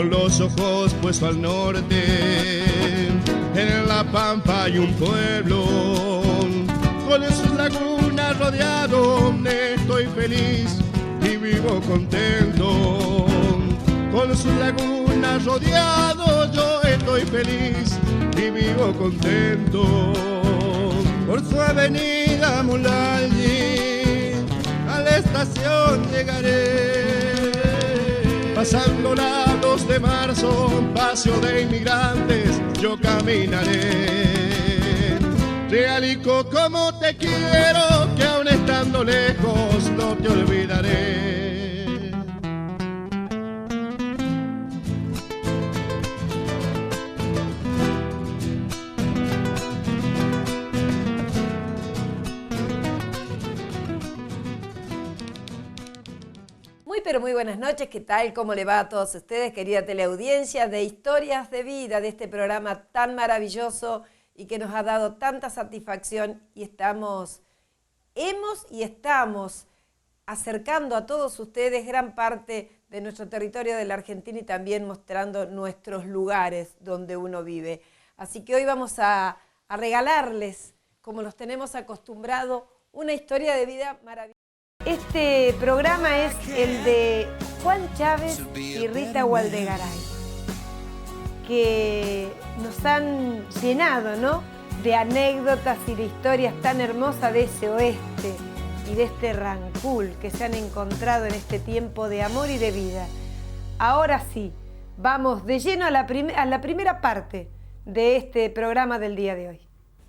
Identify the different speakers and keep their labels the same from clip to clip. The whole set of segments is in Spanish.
Speaker 1: con los ojos puestos al norte. En la pampa hay un pueblo, con sus lagunas rodeado, estoy feliz y vivo contento. Con sus lagunas rodeado, yo estoy feliz y vivo contento. Por su avenida Mulalli, a la estación llegaré. Pasando la 2 de marzo, paseo de inmigrantes, yo caminaré. Realico como te quiero, que aun estando lejos no te olvidaré.
Speaker 2: Pero muy buenas noches, ¿qué tal? ¿Cómo le va a todos ustedes, querida teleaudiencia de Historias de Vida, de este programa tan maravilloso y que nos ha dado tanta satisfacción? Y estamos acercando a todos ustedes gran parte de nuestro territorio de la Argentina y también mostrando nuestros lugares donde uno vive. Así que hoy vamos a regalarles, como los tenemos acostumbrado, una historia de vida maravillosa. Este programa es el de Juan Chávez y Rita Gualdegaray, que nos han llenado, ¿no?, de anécdotas y de historias tan hermosas de ese oeste y de este Rancul que se han encontrado en este tiempo de amor y de vida. Ahora sí, vamos de lleno a la primera parte de este programa del día de hoy.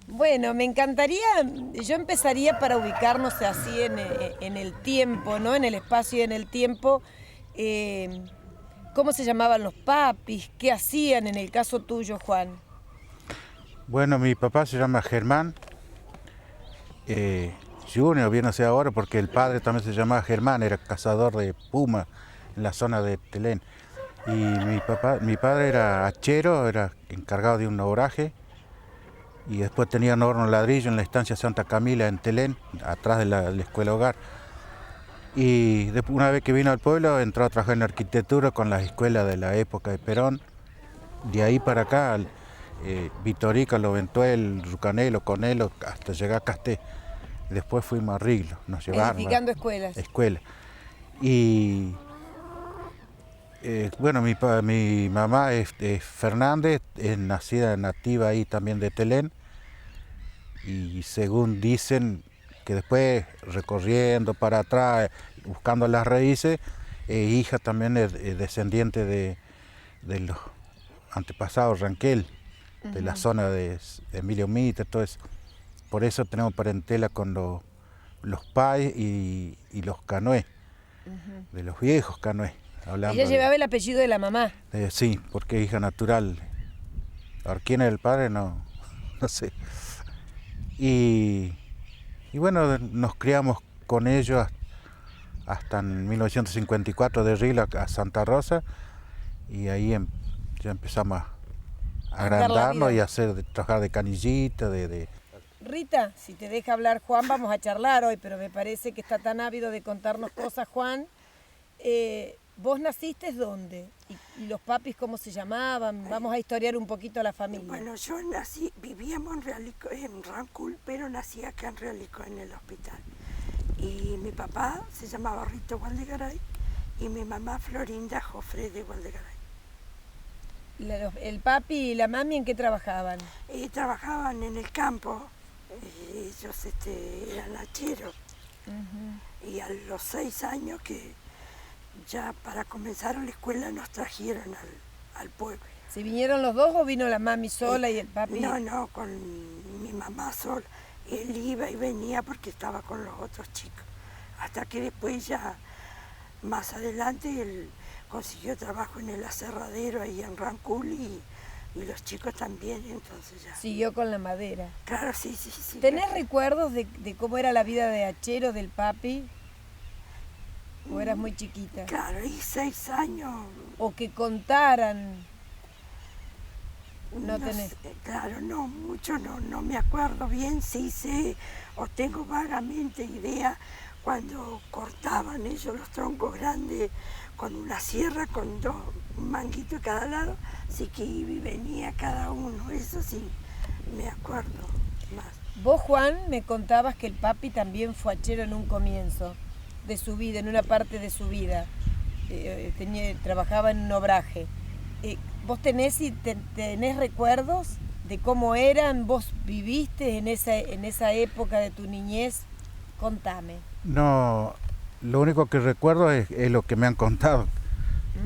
Speaker 2: Bueno, me encantaría, yo empezaría para ubicarnos así en el tiempo, ¿no? En el espacio y en el tiempo. ¿Cómo se llamaban los papis? ¿Qué hacían en el caso tuyo, Juan?
Speaker 3: Bueno, mi papá se llama Germán Junior, bien no sé ahora, porque el padre también se llamaba Germán, era cazador de puma en la zona de Telén. Y mi padre era hachero, era encargado de un obraje. Y después tenía un horno ladrillo en la estancia Santa Camila en Telén, atrás de la escuela hogar. Y después, una vez que vino al pueblo, entró a trabajar en arquitectura con las escuelas de la época de Perón. De ahí para acá, Vitorica, Loventuel, Rucanelo, Conelo, hasta llegar a Casté. Después fuimos a Riglo, nos llevaron.
Speaker 2: Edificando escuelas.
Speaker 3: Escuelas. Y bueno, mi mamá es Fernández, es nativa ahí también de Telén. Y según dicen que después recorriendo para atrás, buscando las raíces, hija también es descendiente de los antepasados Ranquel, de la zona de Emilio Mitre, todo eso. Por eso tenemos parentela con los Páez y los Canoé, de los viejos Canoé.
Speaker 2: Ella llevaba el apellido de la mamá.
Speaker 3: Sí, porque es hija natural. Ahora, ¿quién es el padre? No sé. Y bueno, nos criamos con ellos hasta en 1954 de Rila a Santa Rosa, y ahí ya empezamos a agrandarnos y a trabajar de canillita,
Speaker 2: Rita, si te deja hablar Juan, vamos a charlar hoy, pero me parece que está tan ávido de contarnos cosas, Juan. ¿Vos naciste dónde? ¿Y los papis cómo se llamaban? Vamos a historiar un poquito a la familia.
Speaker 4: Bueno, yo vivíamos en Rancul, pero nací acá en Realico, en el hospital. Y mi papá se llamaba Rito Gualdegaray y mi mamá Florinda Jofre de Gualdegaray.
Speaker 2: ¿El papi y la mami en qué trabajaban?
Speaker 4: Trabajaban en el campo, ellos eran hacheros. Y a los 6 años que ya para comenzar la escuela nos trajeron al pueblo.
Speaker 2: ¿Se vinieron los dos o vino la mami sola y el papi?
Speaker 4: No, con mi mamá sola. Él iba y venía porque estaba con los otros chicos. Hasta que después ya, más adelante, él consiguió trabajo en el aserradero ahí en Rancul y los chicos también, entonces ya.
Speaker 2: Siguió con la madera.
Speaker 4: Claro, sí.
Speaker 2: ¿Tenés recuerdos de cómo era la vida de hachero del papi? ¿O eras muy chiquita?
Speaker 4: Claro, y 6 años.
Speaker 2: ¿O que contaran? No tenés.
Speaker 4: Claro, no, mucho no me acuerdo bien, sí sé, o tengo vagamente idea cuando cortaban ellos los troncos grandes con una sierra, con dos manguitos de cada lado, así que iba y venía cada uno, eso sí, me acuerdo más.
Speaker 2: Vos, Juan, me contabas que el papi también fue hachero en un comienzo de su vida, en una parte de su vida. Trabajaba en un obraje. ¿Vos tenés recuerdos de cómo eran? ¿Vos viviste en esa época de tu niñez? Contame.
Speaker 3: No, lo único que recuerdo es lo que me han contado.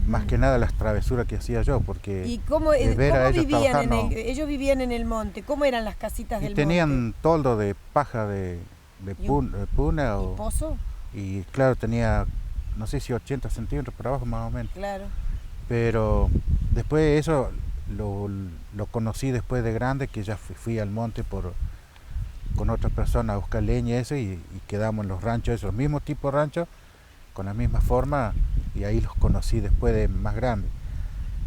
Speaker 3: Más que nada las travesuras que hacía yo, porque
Speaker 2: ¿Y cómo vivían ellos vivían en el monte? ¿Cómo eran las casitas del monte?
Speaker 3: Tenían toldo de paja de puna.
Speaker 2: ¿Y pozo?
Speaker 3: Y claro, tenía, no sé si 80 centímetros para abajo más o menos.
Speaker 2: Claro.
Speaker 3: Pero después de eso lo conocí después de grande, que ya fui al monte con otras personas a buscar leña y eso, y quedamos en los ranchos, esos mismos tipos de ranchos, con la misma forma, y ahí los conocí después de más grande.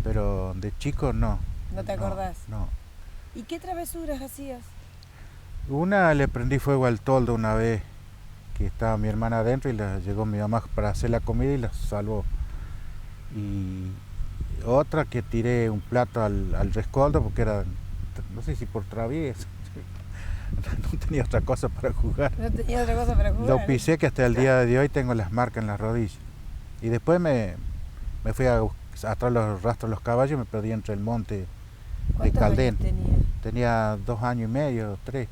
Speaker 3: Pero de chico no.
Speaker 2: ¿No te acordás?
Speaker 3: No.
Speaker 2: ¿Y qué travesuras hacías?
Speaker 3: Una, le prendí fuego al toldo una vez, que estaba mi hermana adentro, y llegó mi mamá para hacer la comida y la salvó. Y otra, que tiré un plato al rescoldo, porque era, no sé si por travieso, no tenía otra cosa para jugar.
Speaker 2: No tenía otra cosa para jugar.
Speaker 3: Lo pisé, que hasta el día de hoy tengo las marcas en las rodillas. Y después me fui atrás los rastros de los caballos y me perdí entre el monte de Caldén. Tenía 2 años y medio, 3.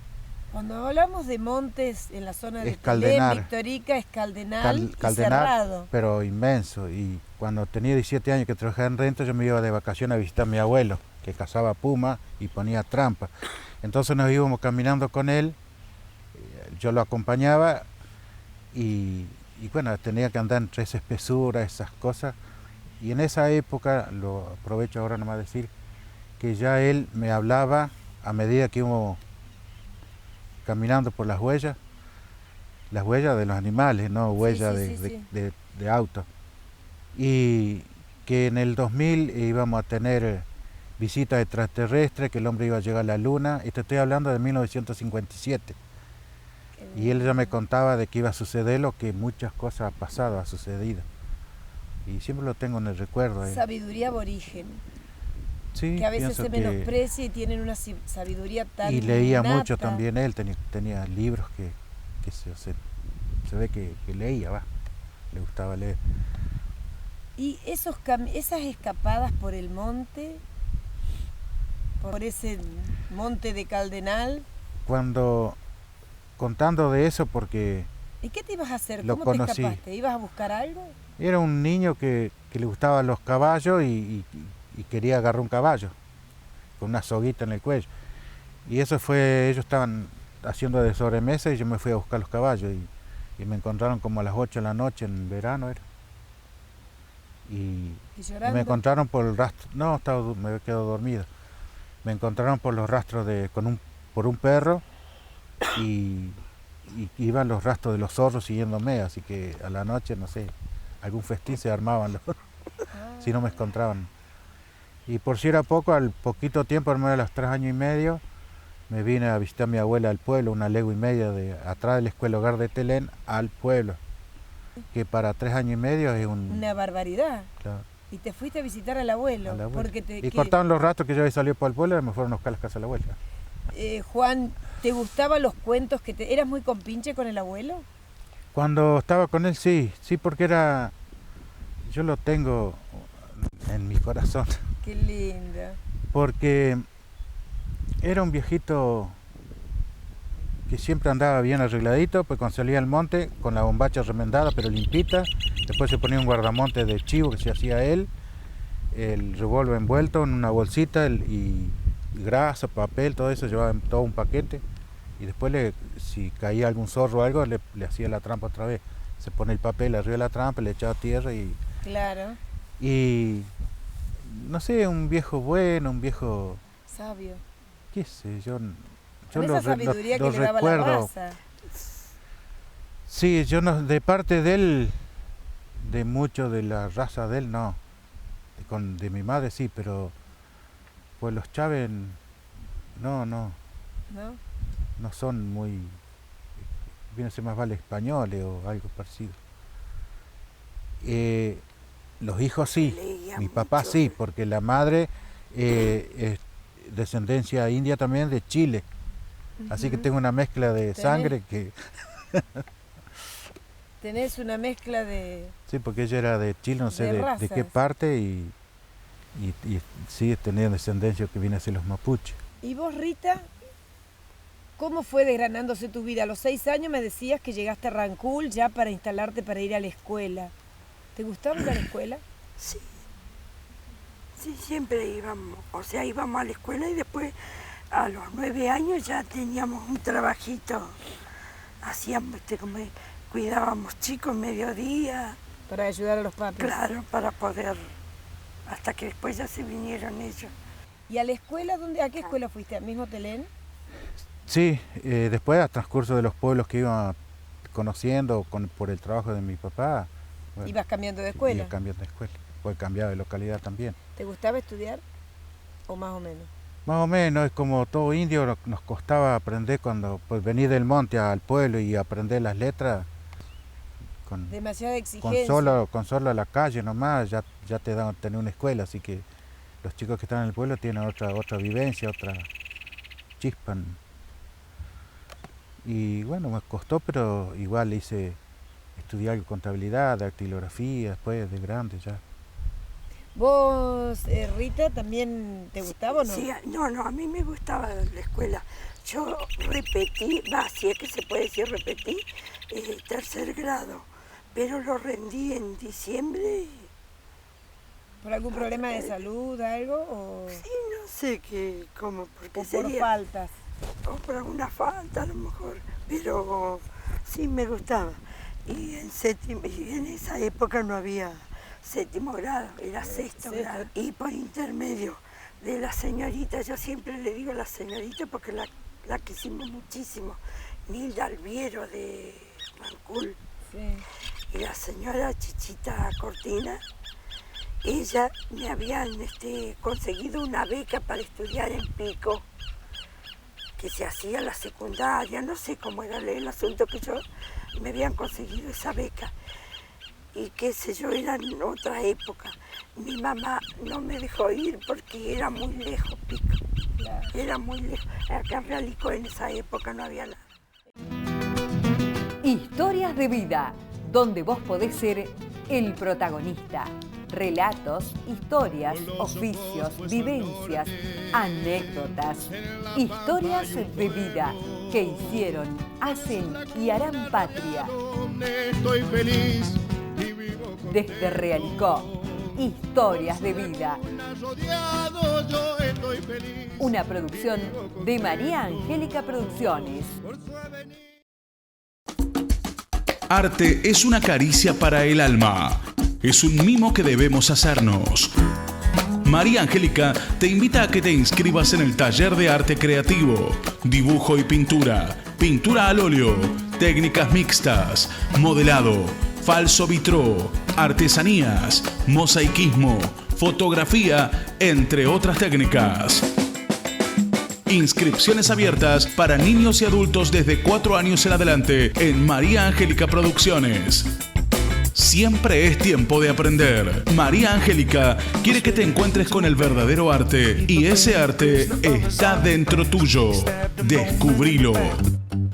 Speaker 2: Cuando hablamos de montes en la zona de
Speaker 3: Caldenar.
Speaker 2: Telén, Victorica, es Caldenal y
Speaker 3: Caldenar,
Speaker 2: Cerrado.
Speaker 3: pero inmenso. Y cuando tenía 17 años que trabajaba en renta, yo me iba de vacaciones a visitar a mi abuelo, que cazaba puma y ponía trampa. Entonces nos íbamos caminando con él, yo lo acompañaba y bueno, tenía que andar entre esa espesura, esas cosas. Y en esa época, lo aprovecho ahora nomás decir, que ya él me hablaba a medida que íbamos caminando por las huellas de los animales, no huellas de autos. Y que en el 2000 íbamos a tener visitas extraterrestres, que el hombre iba a llegar a la luna. Esto estoy hablando de 1957. Y él ya me contaba de que iba a suceder lo que muchas cosas ha pasado, ha sucedido. Y siempre lo tengo en el recuerdo.
Speaker 2: Sabiduría aborigen.
Speaker 3: Sí,
Speaker 2: que a veces se menosprecia y tienen una sabiduría tan
Speaker 3: Y leía
Speaker 2: innata.
Speaker 3: mucho también él, tenía libros que se ve que leía, le gustaba leer.
Speaker 2: Y esas escapadas por el monte, por ese monte de Caldenal.
Speaker 3: Contando de eso, porque
Speaker 2: ¿Y qué te ibas a hacer?
Speaker 3: lo
Speaker 2: ¿Cómo
Speaker 3: conocí.
Speaker 2: te escapaste? ¿Ibas a buscar algo?
Speaker 3: Era un niño que le gustaban los caballos y quería agarrar un caballo con una soguita en el cuello. Y eso fue, ellos estaban haciendo de sobremesa y yo me fui a buscar los caballos y me encontraron como a las 8 de la noche en verano era. Y me encontraron por el rastro, no, me había quedado dormido. Me encontraron por los rastros por un perro y iban los rastros de los zorros siguiéndome, así que a la noche, no sé, algún festín se armaban si no me encontraban. Y por si era poco, al poquito tiempo, a los 3 años y medio, me vine a visitar a mi abuela al pueblo, 1,5 leguas de atrás de la escuela hogar de Telén al pueblo, que para 3 años y medio es
Speaker 2: una barbaridad.
Speaker 3: Claro.
Speaker 2: Y te fuiste a visitar al abuelo.
Speaker 3: Cortaron los rastros que yo había salido por el pueblo y me fueron a buscar las casas de la abuela.
Speaker 2: Juan, ¿te gustaban los cuentos eras muy compinche con el abuelo?
Speaker 3: Cuando estaba con él, sí, porque yo lo tengo en mi corazón.
Speaker 2: Qué linda.
Speaker 3: Porque era un viejito que siempre andaba bien arregladito, pues cuando salía al monte con la bombacha remendada pero limpita, después se ponía un guardamonte de chivo que se hacía él, el revólver envuelto en una bolsita y grasa, papel, todo eso, llevaba todo un paquete y después si caía algún zorro o algo le hacía la trampa otra vez, se pone el papel arriba de la trampa, le echaba tierra y...
Speaker 2: Claro.
Speaker 3: Y no sé, un viejo bueno, un viejo...
Speaker 2: Sabio.
Speaker 3: Qué sé, yo
Speaker 2: esa sabiduría que le daba
Speaker 3: recuerdo.
Speaker 2: La raza.
Speaker 3: Sí, yo no, de parte de él, de mucho de la raza de él, no. De mi madre sí, pero pues los Chávez no son muy viene a ser más vale españoles o algo parecido. Los hijos sí,
Speaker 4: Leía
Speaker 3: mi papá
Speaker 4: mucho.
Speaker 3: sí, porque la madre es descendencia india también de Chile. Así que tengo una mezcla de sangre que...
Speaker 2: Tenés una mezcla de...
Speaker 3: Sí, porque ella era de Chile, no sé
Speaker 2: De
Speaker 3: de qué
Speaker 2: razas.
Speaker 3: parte, y sí tenía descendencia que viene a ser los mapuches.
Speaker 2: ¿Y vos, Rita? ¿Cómo fue desgranándose tu vida? A los 6 años me decías que llegaste a Rancul ya para instalarte para ir a la escuela. ¿Te gustaba ir a la escuela?
Speaker 4: Sí, sí, siempre íbamos, o sea, íbamos a la escuela y después a los 9 años ya teníamos un trabajito, hacíamos, como cuidábamos chicos mediodía,
Speaker 2: Para ayudar a los papis.
Speaker 4: claro, para poder, hasta que después ya se vinieron ellos.
Speaker 2: ¿Y a la escuela a qué escuela fuiste? ¿Al mismo Telén?
Speaker 3: Sí, después a transcurso de los pueblos que iba conociendo por el trabajo de mi papá, bueno,
Speaker 2: ¿Ibas cambiando de escuela?
Speaker 3: iba cambiando de escuela, pues cambiaba de localidad también.
Speaker 2: ¿Te gustaba estudiar? ¿O más o menos?
Speaker 3: Más o menos, es como todo indio, nos costaba aprender cuando pues venir del monte al pueblo y aprender las letras. Con
Speaker 2: Demasiada exigencia.
Speaker 3: solo la calle nomás ya te dan tener una escuela, así que los chicos que están en el pueblo tienen otra vivencia, otra chispa. Y bueno, me costó, pero igual estudié algo de contabilidad, dactilografía, después de grande ya.
Speaker 2: ¿Vos, Rita, también te gustaba o no?
Speaker 4: Sí, no, a mí me gustaba la escuela. Yo repetí, si es que se puede decir repetí, tercer grado, pero lo rendí en diciembre.
Speaker 2: ¿Por algún problema de salud, algo? ¿O,
Speaker 4: Sí, no sé qué, cómo, porque
Speaker 2: o por
Speaker 4: sería,
Speaker 2: faltas?
Speaker 4: o por alguna falta a lo mejor, pero sí me gustaba. Y en esa época no había séptimo grado, era sexto grado. Y por intermedio de la señorita, yo siempre le digo la señorita porque la quisimos muchísimo, Nilda Alviero de Rancul,
Speaker 2: Sí.
Speaker 4: y la señora Chichita Cortina, ella me habían conseguido una beca para estudiar en Pico, que se hacía la secundaria, no sé cómo era el asunto, que yo me habían conseguido esa beca. Y qué sé yo, era en otra época. Mi mamá no me dejó ir porque era muy lejos Pico,
Speaker 2: Claro.
Speaker 4: era muy lejos. Acá en Realicó en esa época no había nada.
Speaker 5: Historias de vida, donde vos podés ser el protagonista. Relatos, historias, oficios, vivencias, anécdotas, historias de vida que hicieron, hacen y harán patria.
Speaker 1: Estoy feliz y vivo con
Speaker 5: Desde Realicó, Historias de vida,
Speaker 1: rodeado, yo estoy feliz.
Speaker 5: una producción de María Angélica Producciones.
Speaker 6: Arte es una caricia para el alma. Es un mimo que debemos hacernos. María Angélica te invita a que te inscribas en el taller de arte creativo, dibujo y pintura, pintura al óleo, técnicas mixtas, modelado, falso vitró, artesanías, mosaicismo, fotografía, entre otras técnicas. Inscripciones abiertas para niños y adultos desde 4 años en adelante en María Angélica Producciones. Siempre es tiempo de aprender. María Angélica quiere que te encuentres con el verdadero arte y ese arte está dentro tuyo. Descubrilo.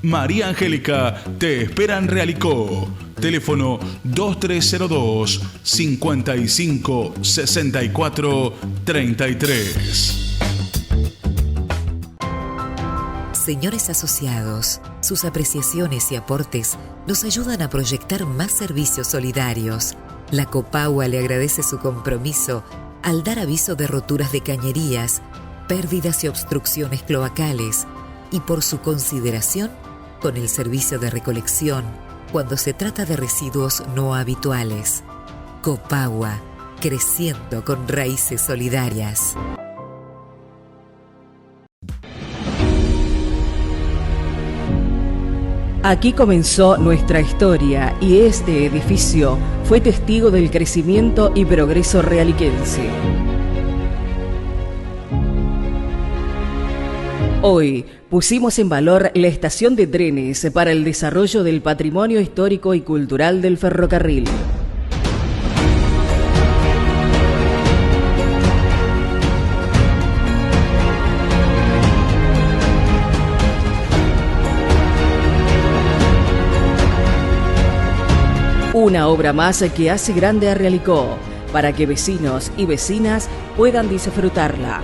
Speaker 6: María Angélica te espera en Realicó. Teléfono 2302 55 64 33.
Speaker 7: Señores asociados, sus apreciaciones y aportes nos ayudan a proyectar más servicios solidarios. La Copagua le agradece su compromiso al dar aviso de roturas de cañerías, pérdidas y obstrucciones cloacales y por su consideración con el servicio de recolección cuando se trata de residuos no habituales. Copagua, creciendo con raíces solidarias.
Speaker 8: Aquí comenzó nuestra historia y este edificio fue testigo del crecimiento y progreso realiquense. Hoy pusimos en valor la estación de trenes para el desarrollo del patrimonio histórico y cultural del ferrocarril. Una obra más que hace grande a Realicó, para que vecinos y vecinas puedan disfrutarla.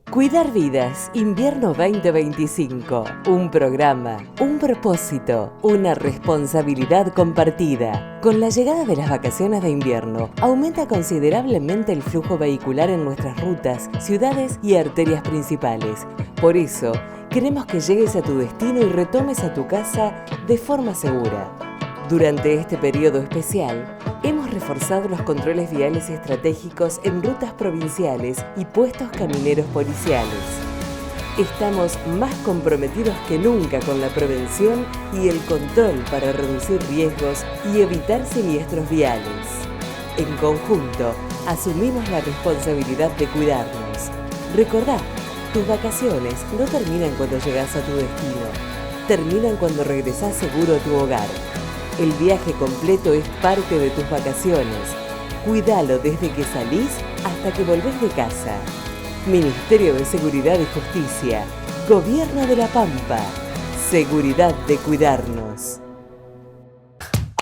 Speaker 5: Cuidar Vidas, Invierno 2025. Un programa, un propósito, una responsabilidad compartida. Con la llegada de las vacaciones de invierno, aumenta considerablemente el flujo vehicular en nuestras rutas, ciudades y arterias principales. Por eso, queremos que llegues a tu destino y retomes a tu casa de forma segura. Durante este periodo especial, hemos reforzado los controles viales estratégicos en rutas provinciales y puestos camineros policiales. Estamos más comprometidos que nunca con la prevención y el control para reducir riesgos y evitar siniestros viales. En conjunto, asumimos la responsabilidad de cuidarnos. Recordá, tus vacaciones no terminan cuando llegas a tu destino, terminan cuando regresás seguro a tu hogar. El viaje completo es parte de tus vacaciones. Cuídalo desde que salís hasta que volvés de casa. Ministerio de Seguridad y Justicia. Gobierno de La Pampa. Seguridad de cuidarnos.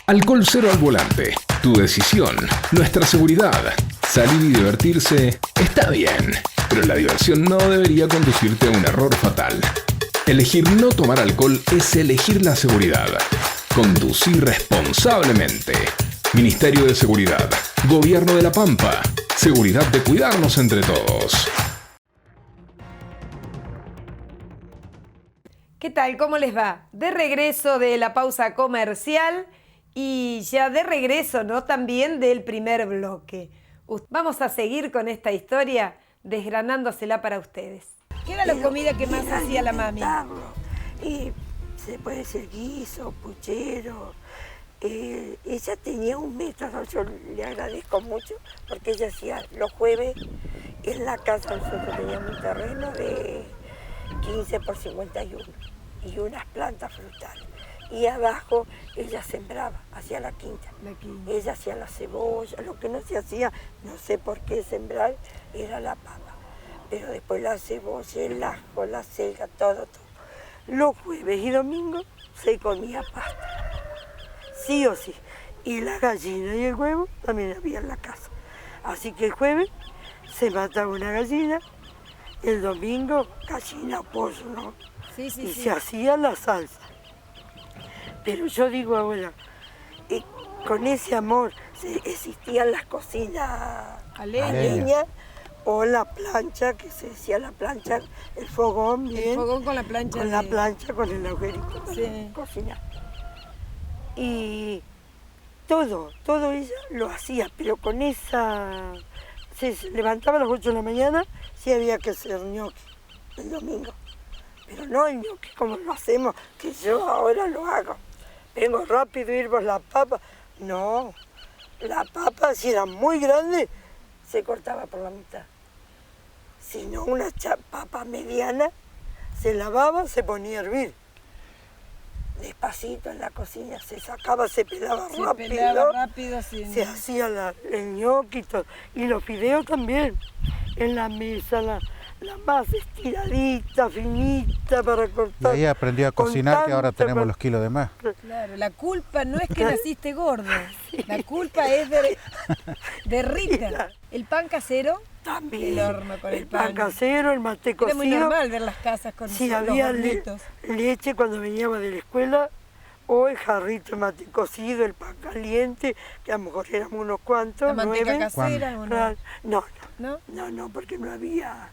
Speaker 9: Alcohol cero al volante. Tu decisión. Nuestra seguridad. Salir y divertirse está bien, pero la diversión no debería conducirte a un error fatal. Elegir no tomar alcohol es elegir la seguridad. Conducir responsablemente. Ministerio de Seguridad. Gobierno de La Pampa. Seguridad de cuidarnos entre todos.
Speaker 2: ¿Qué tal? ¿Cómo les va? De regreso de la pausa comercial y ya de regreso, ¿no? También del primer bloque. Vamos a seguir con esta historia desgranándosela para ustedes. ¿Qué era la comida que más hacía la mami?
Speaker 4: Y se puede decir guiso, puchero. Ella tenía un método, yo le agradezco mucho, porque ella hacía los jueves en la casa. Nosotros teníamos un terreno de 15 por 51 y unas plantas frutales. Y abajo ella sembraba, hacía la quinta. Ella hacía la cebolla, lo que no se hacía, no sé por qué sembrar, era la papa. Pero después la cebolla, el ajo, la selga, todo. Los jueves y domingos se comía pasta, sí o sí. Y la gallina y el huevo también había en la casa. Así que el jueves se mataba una gallina, el domingo gallina o pollo, ¿no?
Speaker 2: Sí, sí,
Speaker 4: y
Speaker 2: sí.
Speaker 4: se hacía la salsa. Pero yo digo ahora, con ese amor existían las cocinas a leña o la plancha, que se decía la plancha, el fogón, bien.
Speaker 2: El fogón con la plancha.
Speaker 4: Con la plancha, con el agujerito,
Speaker 2: sí.
Speaker 4: Cocinar. Y todo ella lo hacía, pero con esa... Se levantaba a las 8 de la mañana, sí había que hacer ñoqui el domingo. Pero no el ñoqui como lo hacemos, que yo ahora lo hago. Vengo rápido, hirvo la papa. No, la papa, si era muy grande, se cortaba por la mitad. Si no, una papa mediana, se lavaba, se ponía a hervir. Despacito en la cocina, se sacaba, se pelaba rápido.
Speaker 2: Sí,
Speaker 4: se hacía el ñoqui y todo. Y los fideos también, en la mesa, la más estiradita, finita para cortar.
Speaker 3: Y ahí aprendió a cocinar, que ahora tenemos los kilos de más.
Speaker 2: Claro, la culpa no es que naciste gordo, sí. La culpa es de Rita. El pan casero,
Speaker 4: también.
Speaker 2: El horno con el pan.
Speaker 4: El pan casero, el mate cocido.
Speaker 2: Era muy normal ver las casas con
Speaker 4: sí,
Speaker 2: los
Speaker 4: había
Speaker 2: hornitos.
Speaker 4: Leche cuando veníamos de la escuela, o el jarrito de mate cocido, el pan caliente, que a lo mejor éramos unos cuantos.
Speaker 2: ¿La manteca
Speaker 4: 9.
Speaker 2: casera o no?
Speaker 4: No, porque no había...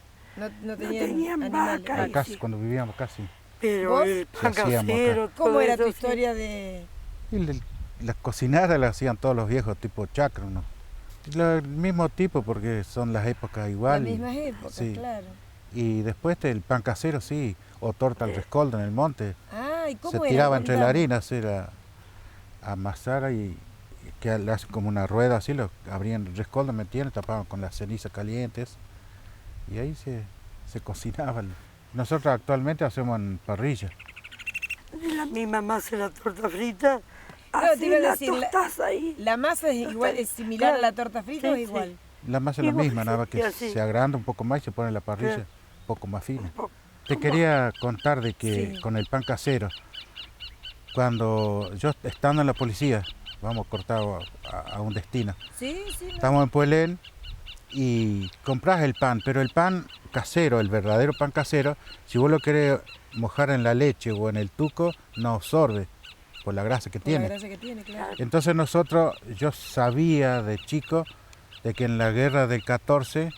Speaker 2: No tenían
Speaker 4: vaca.
Speaker 3: Casi, cuando vivíamos casi.
Speaker 4: Pero
Speaker 2: ¿Vos?
Speaker 4: el pan casero...
Speaker 2: ¿Cómo era tu
Speaker 4: eso,
Speaker 2: historia de...?
Speaker 3: Las cocinadas las hacían todos los viejos, tipo chacro, ¿no? El mismo tipo, porque son las épocas igual.
Speaker 2: Las mismas épocas,
Speaker 3: sí.
Speaker 2: Claro.
Speaker 3: Y después el pan casero, sí, o torta al rescoldo en el monte.
Speaker 2: Ah, ¿y cómo
Speaker 3: se
Speaker 2: era?
Speaker 3: tiraba entre la harina, era amasar y que le hacen como una rueda así, lo abrían el rescoldo, metían, tapaban con las cenizas calientes y ahí se cocinaban. Nosotros actualmente hacemos en parrilla.
Speaker 4: Mi mamá hace la torta frita,
Speaker 2: Claro, te iba a
Speaker 4: la
Speaker 2: decir,
Speaker 4: tostás ahí.
Speaker 2: ¿La masa es igual, es similar a la torta frita o es igual?
Speaker 3: La masa es la
Speaker 4: Igual,
Speaker 3: misma, nada más que
Speaker 4: así.
Speaker 3: se agranda un poco más y se pone en la parrilla un poco más fina.
Speaker 4: poco.
Speaker 3: Te quería contar de que
Speaker 2: Sí.
Speaker 3: con el pan casero, cuando yo estando en la policía, vamos cortado a un destino,
Speaker 2: Sí, sí.
Speaker 3: estamos en Puelén y compras el pan, pero el pan casero, el verdadero pan casero, si vos lo querés mojar en la leche o en el tuco, no absorbe por la grasa que tiene.
Speaker 2: La grasa que tiene, claro.
Speaker 3: Entonces yo sabía de chico de que en la guerra del 14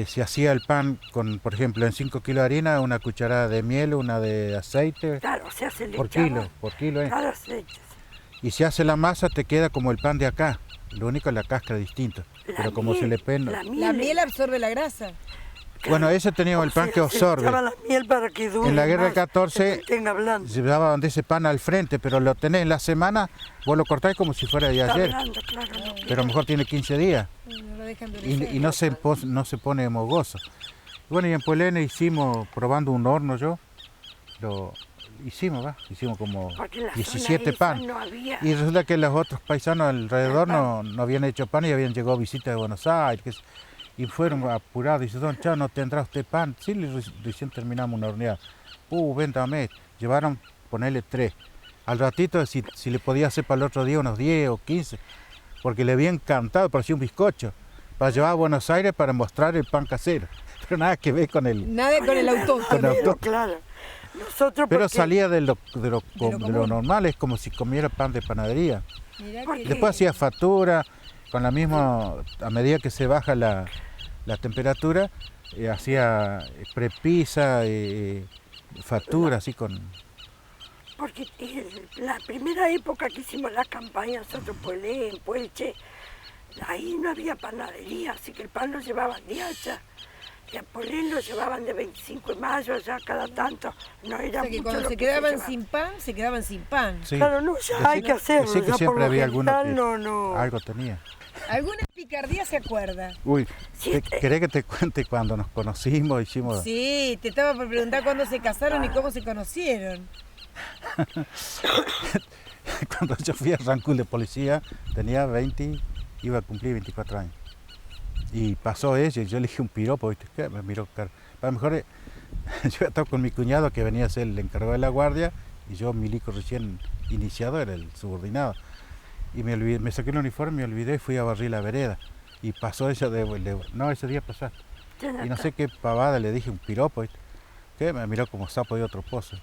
Speaker 3: se hacía el pan con, por ejemplo, en 5 kilos de harina, una cucharada de miel, una de aceite,
Speaker 4: Claro, se hace
Speaker 3: por kilo.
Speaker 4: Claro, aceite.
Speaker 3: Y si hace la masa te queda como el pan de acá, lo único es la cáscara distinta. Pero como se le pena.
Speaker 2: La miel absorbe la grasa.
Speaker 3: Bueno, ese teníamos el pan que absorbe.
Speaker 4: Se echaba la miel para que dure
Speaker 3: En la guerra del
Speaker 4: más,
Speaker 3: 14
Speaker 4: que tenga blando.
Speaker 3: llevaban de ese pan al frente, pero lo tenés en la semana, vos lo cortás como si fuera de
Speaker 4: Está
Speaker 3: ayer.
Speaker 4: blando, claro, no.
Speaker 3: Pero a lo mejor tiene 15 días.
Speaker 2: No lo dejan endurecer.
Speaker 3: Y no se pone mogoso. Bueno, y en Puelén hicimos, probando un horno lo hicimos como
Speaker 4: Porque en la
Speaker 3: 17
Speaker 4: zona esa
Speaker 3: pan.
Speaker 4: no había.
Speaker 3: Y resulta que los otros paisanos alrededor no habían hecho pan y habían llegado visitas de Buenos Aires. Y fueron apurados y dice, don Chao, ¿no tendrá usted pan? Sí, recién terminamos una horneada. Véntame. Llevaron, ponerle 3. Al ratito, si le podía hacer para el otro día unos 10 o 15, porque le había encantado, parecía un bizcocho, para llevar a Buenos Aires para mostrar el pan casero. Pero nada que ver con el...
Speaker 2: Nada con el autóctono.
Speaker 3: Con el autóctono.
Speaker 4: Claro. Nosotros
Speaker 3: Pero
Speaker 4: porque-
Speaker 3: salía de lo
Speaker 2: común.
Speaker 3: normal, es como si comiera pan de panadería.
Speaker 2: Mirá
Speaker 4: ¿Por
Speaker 2: que-
Speaker 4: qué?
Speaker 3: Después hacía factura, con la misma, a medida que se baja la temperatura, hacía prepisa, factura, así con...
Speaker 4: Porque la primera época que hicimos la campaña, nosotros Puelén, Puelche, ahí no había panadería, así que el pan lo llevaban de allá. Y a Puelén lo llevaban de 25 de mayo, allá cada tanto. No
Speaker 2: O
Speaker 4: era
Speaker 2: sea que
Speaker 4: mucho
Speaker 2: cuando
Speaker 4: lo
Speaker 2: se
Speaker 4: que
Speaker 2: quedaban
Speaker 4: llevaban.
Speaker 2: sin pan, se quedaban sin pan.
Speaker 3: Sí.
Speaker 4: Claro, no, ya hay que hacerlo.
Speaker 3: Decí que
Speaker 4: ya por
Speaker 3: siempre
Speaker 4: lo
Speaker 3: había alguno
Speaker 4: general
Speaker 3: que
Speaker 4: no.
Speaker 3: algo tenía.
Speaker 2: ¿Alguna picardía se acuerda?
Speaker 3: Uy,
Speaker 4: Sí,
Speaker 3: ¿querés que te cuente cuando nos conocimos? Hicimos...
Speaker 2: Sí, te estaba por preguntar cuándo se casaron y cómo se conocieron.
Speaker 3: Cuando yo fui a Rancul de policía, tenía 20, iba a cumplir 24 años. Y pasó ella y yo le dije un piropo, ¿viste? ¿Qué? Me miró caro. A lo mejor yo estaba con mi cuñado que venía a ser el encargado de la guardia y yo, milico recién iniciado, era el subordinado. Y me olvidé, me saqué el uniforme, me olvidé y fui a barrir la vereda. Y pasó ella no, ese día pasaste. Y no sé qué pavada le dije un piropo, ¿viste? Que me miró como sapo de otro pozo.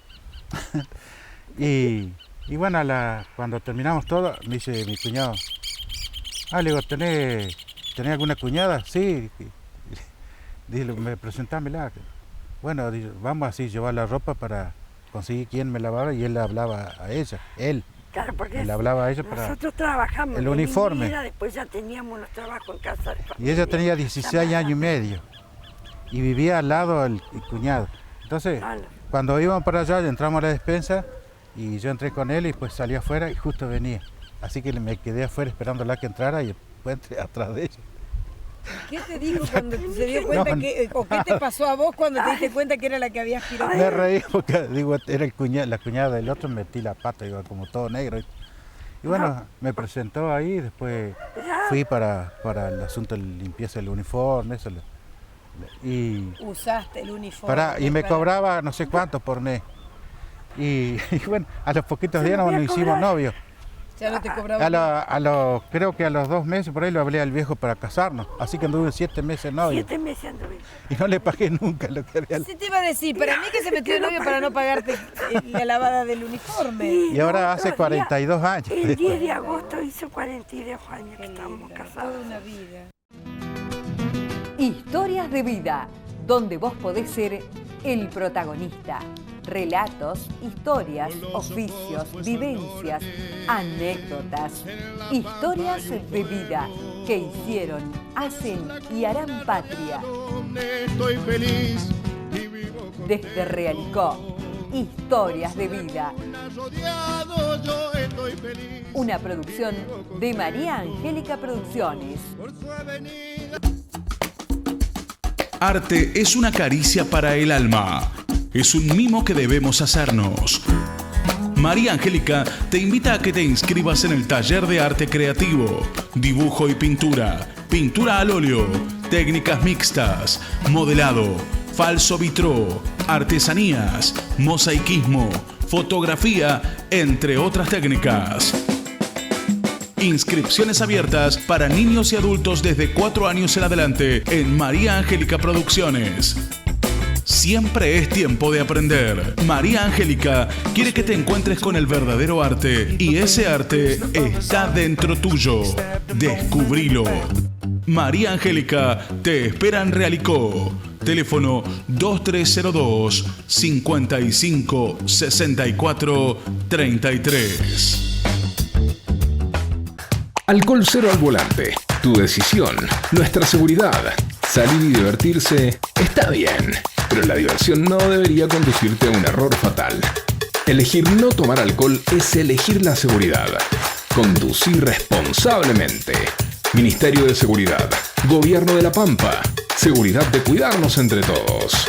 Speaker 3: y bueno, cuando terminamos todo, me dice mi cuñado, le digo, ¿tenés alguna cuñada? Sí. Dije, presentámela. Bueno, dice, vamos así, llevar la ropa para conseguir quién me lavara y él le hablaba a ella, él.
Speaker 4: Claro, porque
Speaker 3: Le hablaba a ella para
Speaker 4: nosotros trabajamos
Speaker 3: el
Speaker 4: de
Speaker 3: uniforme.
Speaker 4: minera, después ya teníamos unos trabajos en casa.
Speaker 3: Y ella tenía 16 años y medio y vivía al lado el cuñado. Entonces,
Speaker 4: Claro.
Speaker 3: cuando íbamos para allá, entramos a la despensa y yo entré con él y pues salí afuera y justo venía. Así que me quedé afuera esperándola que entrara y después entré atrás de ella.
Speaker 2: ¿Qué te dijo cuando se dio cuenta
Speaker 3: No,
Speaker 2: o qué te pasó a vos cuando te diste cuenta que era la que habías piropeado?
Speaker 3: Me reí porque digo, era la cuñada del otro, metí la pata, digo, como todo negro. Y bueno, me presentó ahí, después fui para el asunto de limpieza del uniforme, eso. Y
Speaker 2: Usaste el uniforme.
Speaker 3: y me cobraba no sé cuánto por mes. Y bueno, a los poquitos días nos hicimos novios.
Speaker 2: Ya no te cobraba.
Speaker 3: Creo que a los 2 meses por ahí lo hablé al viejo para casarnos. Así que anduve 7 meses novio.
Speaker 4: 7 meses anduve.
Speaker 3: Y no le pagué nunca lo que había.
Speaker 2: Sí te iba a decir, para mí que se metió de novio para no pagarte la lavada del uniforme.
Speaker 3: Y ahora hace 42 años.
Speaker 4: El 10 de agosto hizo 42 años que estábamos casados.
Speaker 2: Toda una vida.
Speaker 5: Historias de vida, donde vos podés ser el protagonista. Relatos, historias, oficios, vivencias, anécdotas, historias de vida que hicieron, hacen y harán patria.
Speaker 1: Estoy feliz y vivo con
Speaker 5: Desde Realicó, historias de vida.
Speaker 1: rodeado, yo estoy feliz.
Speaker 10: una producción de María Angélica Producciones.
Speaker 6: Arte es una caricia para el alma. Es un mimo que debemos hacernos. María Angélica te invita a que te inscribas en el taller de arte creativo, dibujo y pintura, pintura al óleo, técnicas mixtas, modelado, falso vitró, artesanías, mosaicismo, fotografía, entre otras técnicas. Inscripciones abiertas para niños y adultos desde 4 años en adelante en María Angélica Producciones. Siempre es tiempo de aprender. María Angélica quiere que te encuentres con el verdadero arte y ese arte está dentro tuyo. Descubrilo. María Angélica te espera en Realicó. Teléfono 2302 55 64 33.
Speaker 9: Alcohol cero al volante. Tu decisión, nuestra seguridad. Salir y divertirse está bien, pero la diversión no debería conducirte a un error fatal. Elegir no tomar alcohol es elegir la seguridad. Conducir responsablemente. Ministerio de Seguridad. Gobierno de La Pampa. Seguridad de cuidarnos entre todos.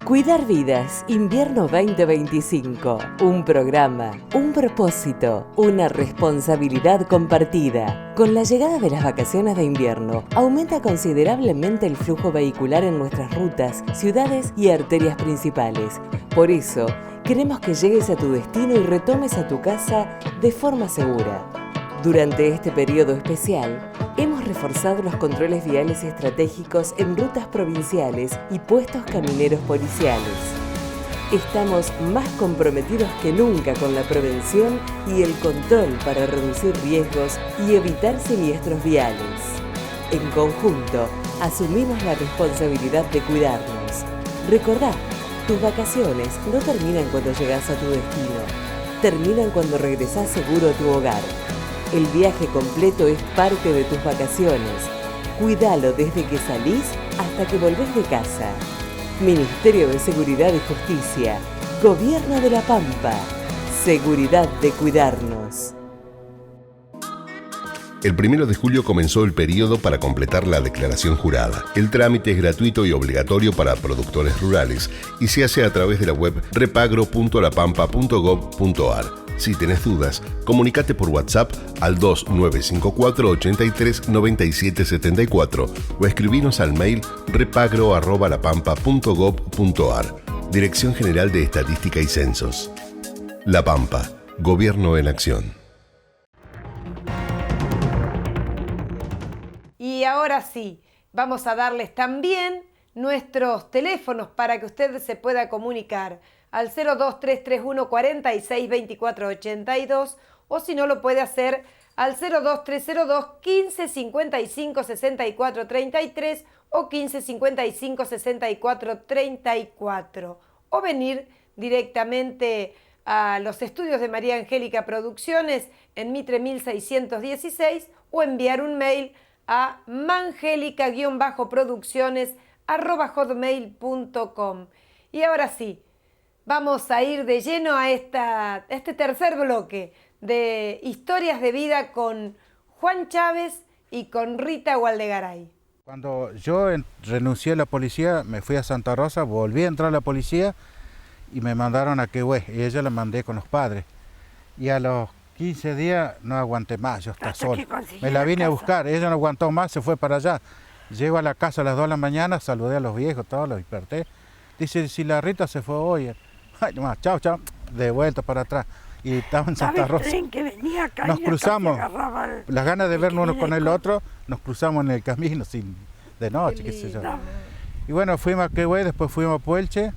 Speaker 5: Cuidar Vidas, Invierno 2025. Un programa, un propósito, una responsabilidad compartida. Con la llegada de las vacaciones de invierno, aumenta considerablemente el flujo vehicular en nuestras rutas, ciudades y arterias principales. Por eso, queremos que llegues a tu destino y retomes a tu casa de forma segura. Durante este periodo especial, hemos reforzado los controles viales estratégicos en rutas provinciales y puestos camineros policiales. Estamos más comprometidos que nunca con la prevención y el control para reducir riesgos y evitar siniestros viales. En conjunto, asumimos la responsabilidad de cuidarnos. Recordá, tus vacaciones no terminan cuando llegas a tu destino, terminan cuando regresás seguro a tu hogar. El viaje completo es parte de tus vacaciones. Cuídalo desde que salís hasta que volvés de casa. Ministerio de Seguridad y Justicia. Gobierno de La Pampa. Seguridad de cuidarnos.
Speaker 11: El 1 de julio comenzó el periodo para completar la declaración jurada. El trámite es gratuito y obligatorio para productores rurales y se hace a través de la web repagro.lapampa.gov.ar. Si tenés dudas, comunicate por WhatsApp al 2954 83 97 74 o escribinos al mail repagro@lapampa.gov.ar. Dirección General de Estadística y Censos. La Pampa, Gobierno en Acción.
Speaker 2: Y ahora sí, vamos a darles también nuestros teléfonos para que usted se pueda comunicar al 02331 46 24 82 o si no lo puede hacer al 02302 15 55 64 33 o 15 55 64 34 o venir directamente a los estudios de María Angélica Producciones en Mitre 1616 o enviar un mail a mangelica-producciones@hotmail.com. Y ahora sí, vamos a ir de lleno a este tercer bloque de historias de vida con Juan Chávez y con Rita Gualdegaray.
Speaker 3: Cuando yo renuncié a la policía, me fui a Santa Rosa, volví a entrar a la policía y me mandaron a Quehue, y ella la mandé con los padres. Y a los 15 días no aguanté más, yo estaba solo. Me la vine a buscar, ella no aguantó más, se fue para allá. Llego a la casa a las 2 de la mañana, saludé a los viejos, todos los desperté. Dice, si la Rita se fue hoy, ay, nomás, chao, chao, de vuelta para atrás. Y estaba en Santa Rosa. Nos cruzamos, las ganas de vernos uno con el otro, nos cruzamos en el camino de noche, qué sé yo. Y bueno, fuimos a Quehue, después fuimos a Puelche,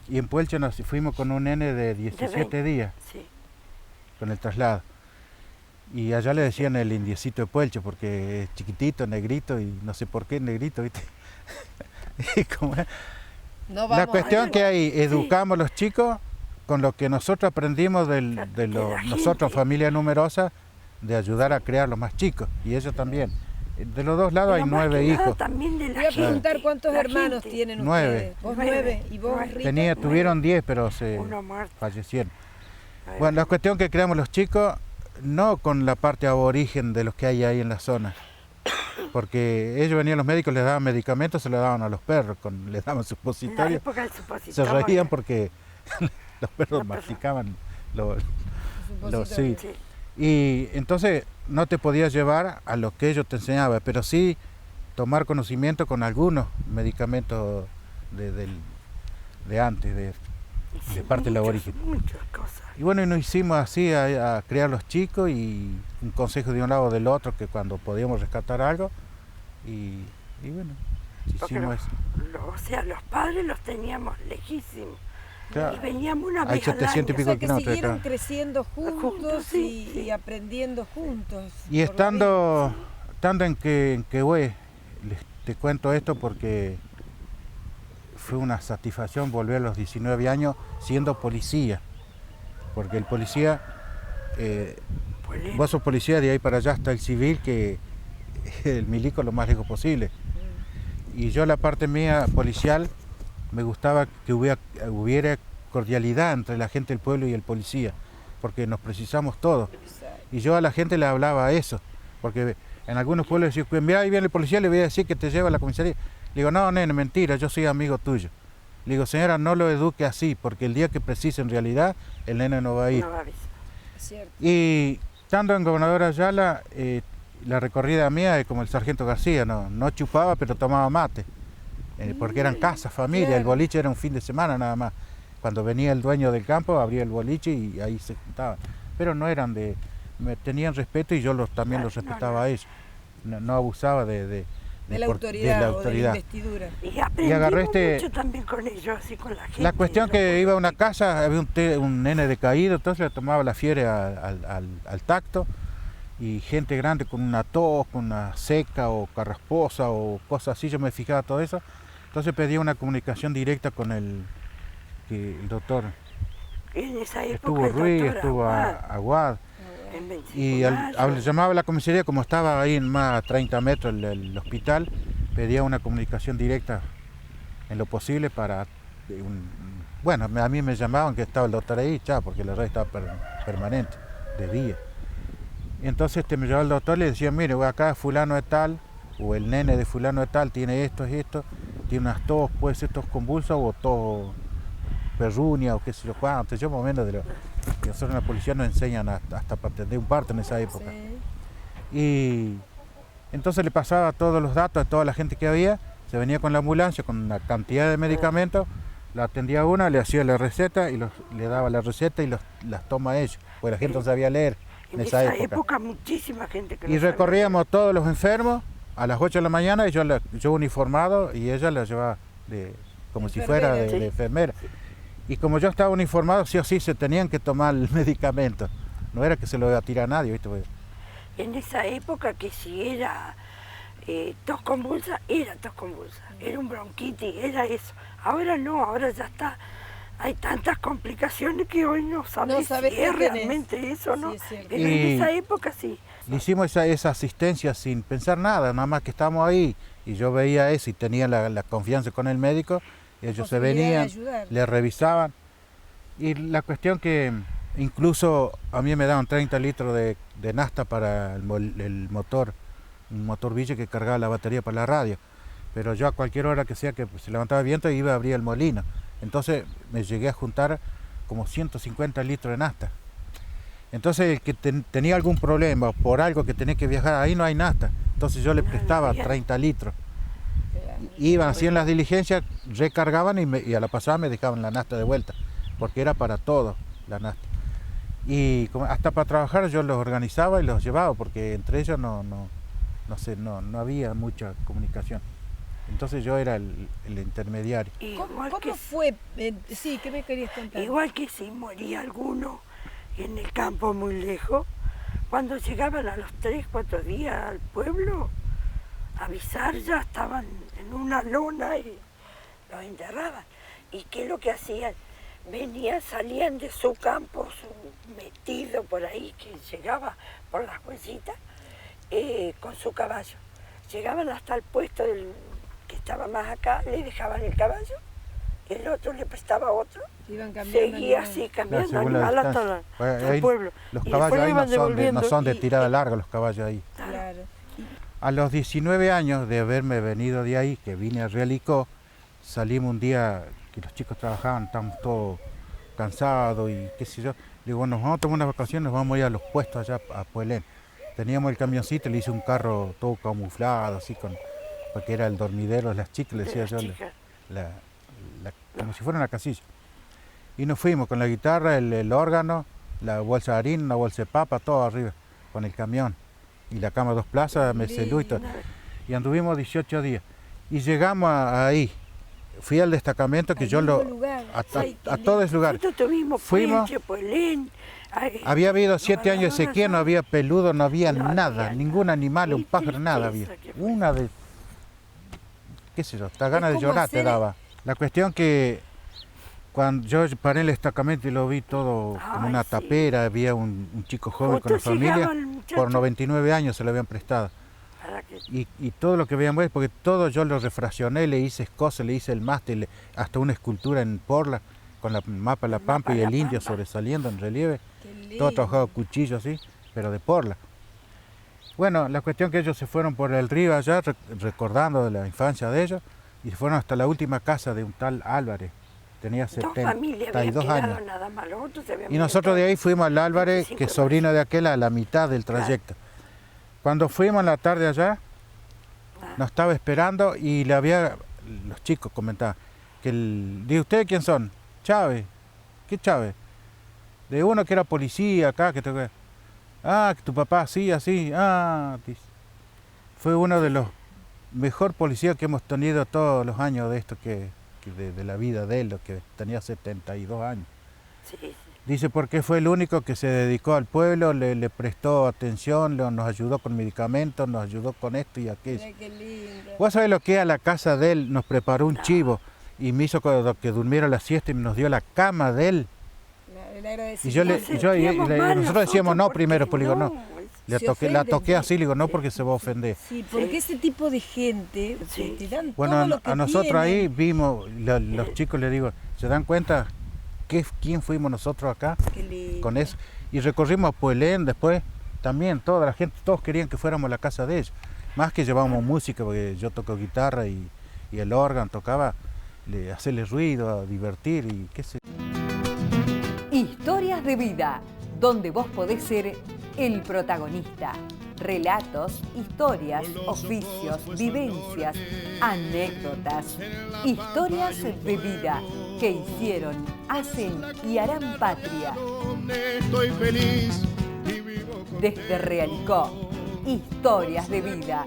Speaker 3: y en Puelche nos fuimos con un nene de 17 días. Sí. Con el traslado. Y allá le decían el indiecito de Puelche porque es chiquitito, negrito y no sé por qué negrito, ¿viste? La cuestión que ahí educamos a los chicos con lo que nosotros aprendimos nosotros, familia numerosa, de ayudar a criar los más chicos y ellos también. De los dos lados hay 9 hijos.
Speaker 2: Voy a preguntar cuántos hermanos tienen
Speaker 3: 9.
Speaker 2: Ustedes. Vos 9 y vos Rita.
Speaker 3: Tuvieron 10 pero se fallecieron. Bueno, la cuestión que creamos los chicos, no con la parte aborigen de los que hay ahí en la zona. Porque ellos venían, los médicos les daban medicamentos, se los daban a los perros, les daban supositorios. Se reían porque los perros masticaban sí. Y entonces no te podías llevar a lo que ellos te enseñaban, pero sí tomar conocimiento con algunos medicamentos de antes, de parte del aborigen.
Speaker 4: Muchas cosas.
Speaker 3: Y bueno, y nos hicimos así a criar los chicos y un consejo de un lado o del otro, que cuando podíamos rescatar algo, y bueno, hicimos eso.
Speaker 4: O sea, los padres los teníamos lejísimos.
Speaker 3: Claro.
Speaker 4: Y veníamos una vez
Speaker 3: 700 y pico
Speaker 2: o sea, que
Speaker 3: kilómetros.
Speaker 2: siguieron creciendo juntos
Speaker 4: sí,
Speaker 2: y aprendiendo juntos.
Speaker 3: Y estando en Quehue, te cuento esto porque fue una satisfacción volver a los 19 años siendo policía. Porque el policía, vos sos policía, de ahí para allá está el civil, que el milico lo más lejos posible. Y yo la parte mía policial, me gustaba que hubiera cordialidad entre la gente del pueblo y el policía, porque nos precisamos todos. Y yo a la gente le hablaba eso, porque en algunos pueblos decían, mira, ahí viene el policía, le voy a decir que te lleva a la comisaría. Le digo, no, nene, mentira, yo soy amigo tuyo. Le digo, señora, no lo eduque así, porque el día que precise en realidad, el nene no va a ir.
Speaker 4: No va a ir.
Speaker 3: Y estando en Gobernador Ayala, la recorrida mía es como el sargento García, no chupaba, pero tomaba mate. Porque eran casas, familia, claro. El boliche era un fin de semana nada más. Cuando venía el dueño del campo, abría el boliche y ahí se juntaban. Pero no eran me tenían respeto y yo también los respetaba a ellos. No abusaba de
Speaker 2: la autoridad o de la investidura.
Speaker 4: Y agarré mucho también con ellos, así con la gente.
Speaker 3: La cuestión que iba a una casa, había un nene decaído, entonces le tomaba la fiebre al tacto, y gente grande con una tos, con una seca o carrasposa o cosas así, yo me fijaba todo eso. Entonces pedía una comunicación directa con el doctor.
Speaker 4: En esa época
Speaker 3: estuvo Ruiz, estuvo Aguad. Y llamaba a la comisaría, como estaba ahí en más 30 metros el hospital, pedía una comunicación directa en lo posible para... bueno, a mí me llamaban que estaba el doctor ahí, porque la red estaba permanente, de día. Y entonces me llevaba el doctor y le decía, mire, acá fulano de tal, o el nene de fulano de tal, tiene esto, tiene unas tos, puede ser tos convulsa o tos perrunia o qué sé yo cuánto. Yo más o menos de lo que nosotros en la policía nos enseñan hasta para atender un parto en esa época. Sí. Y entonces le pasaba todos los datos a toda la gente que había, se venía con la ambulancia con una cantidad de medicamentos, la atendía una, le hacía la receta y le daba la receta y las toma a ellos, porque la gente no sabía leer en esa época.
Speaker 4: Muchísima gente que
Speaker 3: y recorríamos todos los enfermos a las 8 de la mañana y yo uniformado y ella la llevaba como si fuera de enfermera. Y como yo estaba uniformado, sí o sí se tenían que tomar el medicamento. No era que se lo iba a tirar a nadie, ¿viste?
Speaker 4: En esa época que si era tos convulsa, era un bronquitis, era eso. Ahora no, ahora ya está. Hay tantas complicaciones que hoy no sabes si es realmente eso, ¿no? Sí, pero en esa época sí.
Speaker 3: Le hicimos esa asistencia sin pensar nada, nada más que estábamos ahí y yo veía eso y tenía la confianza con el médico. Ellos se venían, le revisaban, y la cuestión que incluso a mí me daban 30 litros de nafta para el motor, un motor Villa que cargaba la batería para la radio, pero yo a cualquier hora que sea que se levantaba viento iba a abrir el molino, entonces me llegué a juntar como 150 litros de nafta. Entonces el que tenía algún problema por algo que tenía que viajar, ahí no hay nafta, entonces yo le prestaba 30 litros. Iban, hacían las diligencias, recargaban y a la pasada me dejaban la nafta de vuelta, porque era para todo la nafta. Y hasta para trabajar yo los organizaba y los llevaba, porque entre ellos no había mucha comunicación. Entonces yo era el intermediario.
Speaker 2: ¿Cómo fue? Sí, ¿qué me querías contar?
Speaker 4: Igual que si moría alguno en el campo muy lejos, cuando llegaban a los 3, 4 días al pueblo, avisar, ya estaban en una lona y los enterraban. ¿Y qué es lo que hacían? Salían de su campo, metido por ahí, que llegaba por las huellitas, con su caballo. Llegaban hasta el puesto que estaba más acá, le dejaban el caballo el otro le prestaba a otro.
Speaker 2: Iban cambiando
Speaker 4: seguía
Speaker 2: animales.
Speaker 4: así, cambiando
Speaker 3: Según la
Speaker 4: animal
Speaker 3: distancia.
Speaker 4: hasta el pueblo.
Speaker 3: Los
Speaker 4: Y
Speaker 3: caballos
Speaker 4: después
Speaker 3: ahí
Speaker 4: iban devolviendo.
Speaker 3: no son de tirada larga los caballos ahí.
Speaker 2: Claro.
Speaker 3: A los 19 años de haberme venido de ahí, que vine a Realicó, salimos un día que los chicos trabajaban, estábamos todos cansados y qué sé yo. Digo, bueno, nos vamos a tomar unas vacaciones, nos vamos a ir a los puestos allá a Puelén. Teníamos el camioncito, le hice un carro todo camuflado, así porque era el dormidero de las chicas, le decía yo, como si fuera una casilla. Y nos fuimos con la guitarra, el órgano, la bolsa de harina, una bolsa de papa, todo arriba, con el camión. Y la cama 2 plazas, meselú y todo. Y anduvimos 18 días. Y llegamos ahí. Fui al destacamento que yo a todos los lugares. Fuimos. Había habido 7 años de sequía, no había peludo, no había nada, ningún animal, un pájaro, nada había. Una de, qué sé yo, hasta ganas de llorar te daba. La cuestión que cuando yo paré en el destacamento y lo vi todo como una tapera, había un chico joven con la familia, por 99 años se lo habían prestado. Y todo lo que veíamos es porque todo yo lo refraccioné, le hice cosas, le hice el mástil, hasta una escultura en Porla, con el mapa de la Pampa y el indio sobresaliendo en relieve, todo trabajado a cuchillo así, pero de Porla. Bueno, la cuestión que ellos se fueron por el río allá, recordando de la infancia de ellos, y fueron hasta la última casa de un tal Álvarez, tenía 72 años. Y nosotros de ahí fuimos al Álvarez, que es sobrino de aquel, a la mitad del trayecto. Cuando fuimos en la tarde allá, nos estaba esperando y los chicos comentaban, ¿de ustedes quién son? Chávez. ¿Qué Chávez? De uno que era policía acá, que que tu papá sí, así, dice. Fue uno de los mejor policías que hemos tenido todos los años de esto de la vida de él, que tenía 72 años. Sí. Dice porque fue el único que se dedicó al pueblo, le prestó atención, nos ayudó con medicamentos, nos ayudó con esto y aquello. Qué lindo. Vos sabés lo que es, a la casa de él nos preparó un chivo y me hizo que durmiera la siesta y nos dio la cama de él. Y nosotros decíamos no primero, pues le digo no. La toqué así, le digo no porque se va a ofender.
Speaker 2: Sí, porque ese tipo de gente te dan
Speaker 3: bueno,
Speaker 2: todo lo que
Speaker 3: a nosotros
Speaker 2: tienen.
Speaker 3: ahí vimos, los chicos les digo, ¿se dan cuenta quién fuimos nosotros acá con eso? Y recorrimos Puelén después, también toda la gente, todos querían que fuéramos a la casa de ellos. Más que llevábamos música, porque yo toco guitarra y el órgano tocaba, hacerle ruido, divertir y qué sé.
Speaker 10: Historias de vida, donde vos podés ser el protagonista. Relatos, historias, oficios, vivencias, anécdotas, historias de vida que hicieron, hacen y harán patria.
Speaker 1: Estoy feliz.
Speaker 10: Desde Realicó, historias de vida.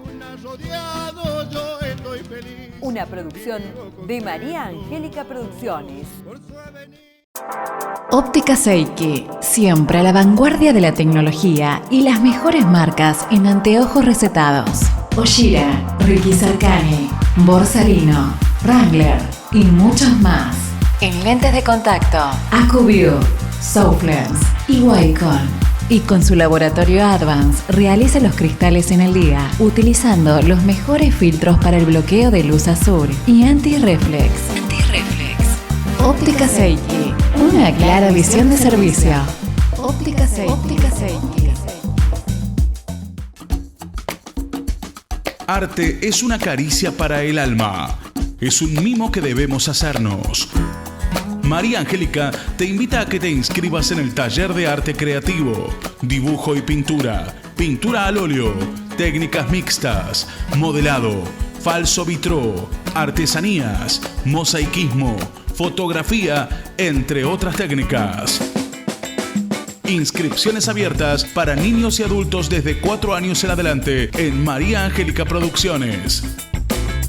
Speaker 10: Una producción de María Angélica Producciones.
Speaker 12: Óptica Seiki, siempre a la vanguardia de la tecnología y las mejores marcas en anteojos recetados. Oshira, Ricky Sarkani, Borsalino, Wrangler y muchos más. En lentes de contacto, AcuView, Souflex y Wacom. Y con su laboratorio Advance realiza los cristales en el día utilizando los mejores filtros para el bloqueo de luz azul y anti-reflex. Óptica Seiki, una clara visión de servicio. Óptica Seiki.
Speaker 6: Arte es una caricia para el alma. Es un mimo que debemos hacernos. María Angélica te invita a que te inscribas en el taller de arte creativo, dibujo y pintura, pintura al óleo, técnicas mixtas, modelado, falso vitró, artesanías, mosaicismo, fotografía, entre otras técnicas. Inscripciones abiertas para niños y adultos desde 4 años en adelante en María Angélica Producciones.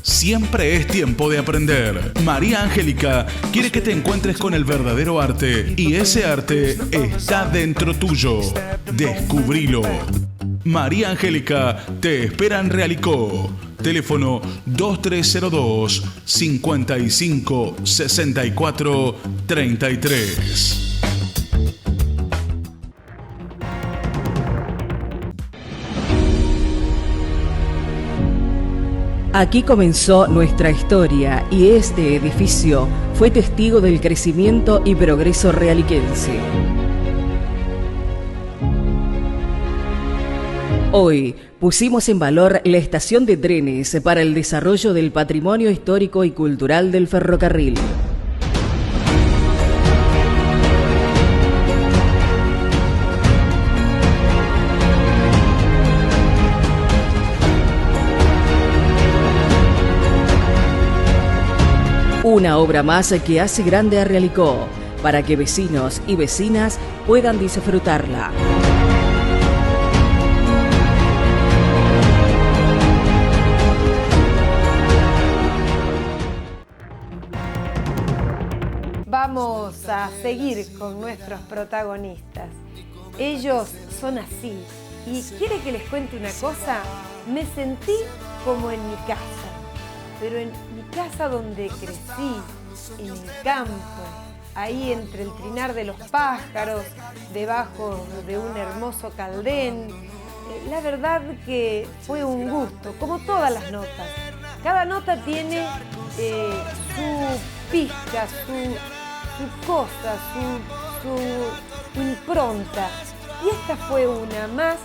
Speaker 6: Siempre es tiempo de aprender. María Angélica quiere que te encuentres con el verdadero arte y ese arte está dentro tuyo. Descubrilo. María Angélica te espera en Realicó. Teléfono 2302 55 64 33.
Speaker 8: Aquí comenzó nuestra historia y este edificio fue testigo del crecimiento y progreso realiquense. Hoy pusimos en valor la estación de trenes para el desarrollo del patrimonio histórico y cultural del ferrocarril. Una obra más que hace grande a Realicó, para que vecinos y vecinas puedan disfrutarla.
Speaker 2: Vamos a seguir con nuestros protagonistas. Ellos son así. ¿Y quiere que les cuente una cosa? Me sentí como en mi casa, pero en mi casa donde crecí, en el campo, ahí entre el trinar de los pájaros, debajo de un hermoso caldén. La verdad que fue un gusto, como todas las notas. Cada nota tiene su pizca, su cosa, su impronta. Y esta fue una más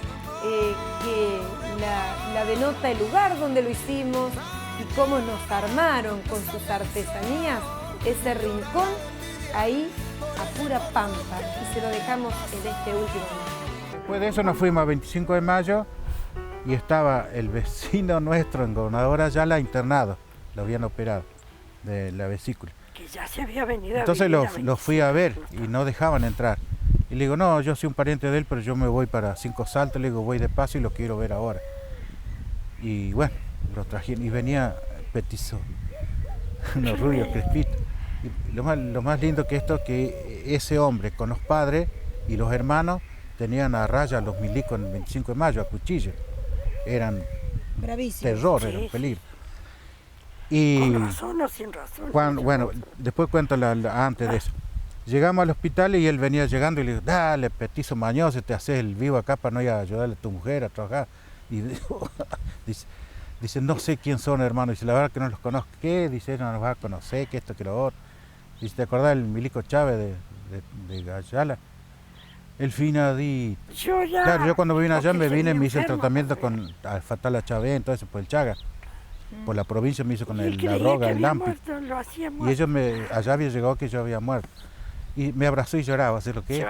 Speaker 2: que la denota el lugar donde lo hicimos y cómo nos armaron con sus artesanías ese rincón ahí a pura pampa. Y se lo dejamos en este último momento.
Speaker 3: Después de eso nos fuimos a 25 de mayo y estaba el vecino nuestro en Gobernador Ayala internado, lo habían operado de la vesícula.
Speaker 4: Que ya se había venido.
Speaker 3: Entonces lo fui a ver y no dejaban entrar. Y le digo, no, yo soy un pariente de él, pero yo me voy para Cinco Saltos, le digo, voy de paso y lo quiero ver ahora. Y bueno, lo trajeron y venía petizo, unos rubios crespitos. Y lo más lindo que esto, que ese hombre con los padres y los hermanos tenían a raya a los milicos en el 25 de mayo, a cuchillo. Eran terror,
Speaker 4: sí,
Speaker 3: eran peligro. Y
Speaker 4: ¿con razón o sin razón?
Speaker 3: Bueno, después cuento antes de eso. Llegamos al hospital y él venía llegando y le digo, dale, petizo mañoso, te haces el vivo acá para no ir a ayudarle a tu mujer a trabajar. Y dice, no sé quién son, hermano. Dice, la verdad que no los conozco. ¿Qué? Dice, no nos vas a conocer, que esto, que lo otro. Dice, ¿te acordás del Milico Chávez de Ayala? El finadito. Claro, yo cuando vine allá me vine, me hice el tratamiento con al Fatal a Chávez, entonces por el Chaga. Por la provincia me hizo con la droga, el Lampi. Y ellos allá había llegado que yo había muerto. Y me abrazó y lloraba, ¿sí lo que?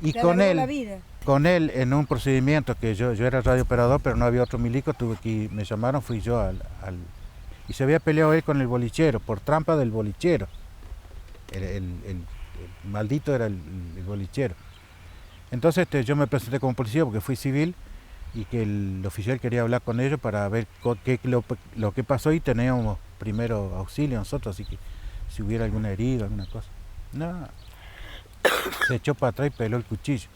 Speaker 3: Y con él en un procedimiento que yo era radiooperador, pero no había otro milico, me llamaron, fui yo y se había peleado él con el bolichero, por trampa del bolichero. El maldito era el bolichero. Entonces yo me presenté como policía porque fui civil y que el oficial quería hablar con ellos para ver lo que pasó y teníamos primero auxilio nosotros, así que si hubiera alguna herida, alguna cosa. No, se echó para atrás y peló el cuchillo.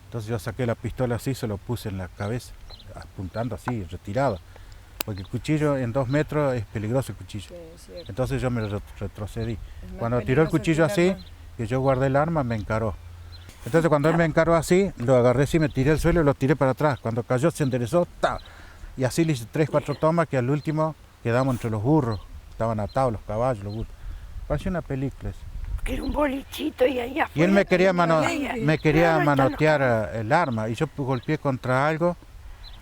Speaker 3: Entonces yo saqué la pistola así, se lo puse en la cabeza, apuntando así, retirado. Porque el cuchillo en 2 metros es peligroso el cuchillo. Sí, entonces yo me retrocedí. Cuando tiró el cuchillo así, que yo guardé el arma, me encaró. Entonces cuando él me encaró así, lo agarré así, me tiré al suelo y lo tiré para atrás. Cuando cayó se enderezó, ¡ta! Y así le hice 3, 4 tomas que al último quedamos entre los burros. Estaban atados los caballos, los burros. Parecía una película eso.
Speaker 4: Que era un bolichito y ahí afuera.
Speaker 3: Y él me quería manotear el arma y yo golpeé contra algo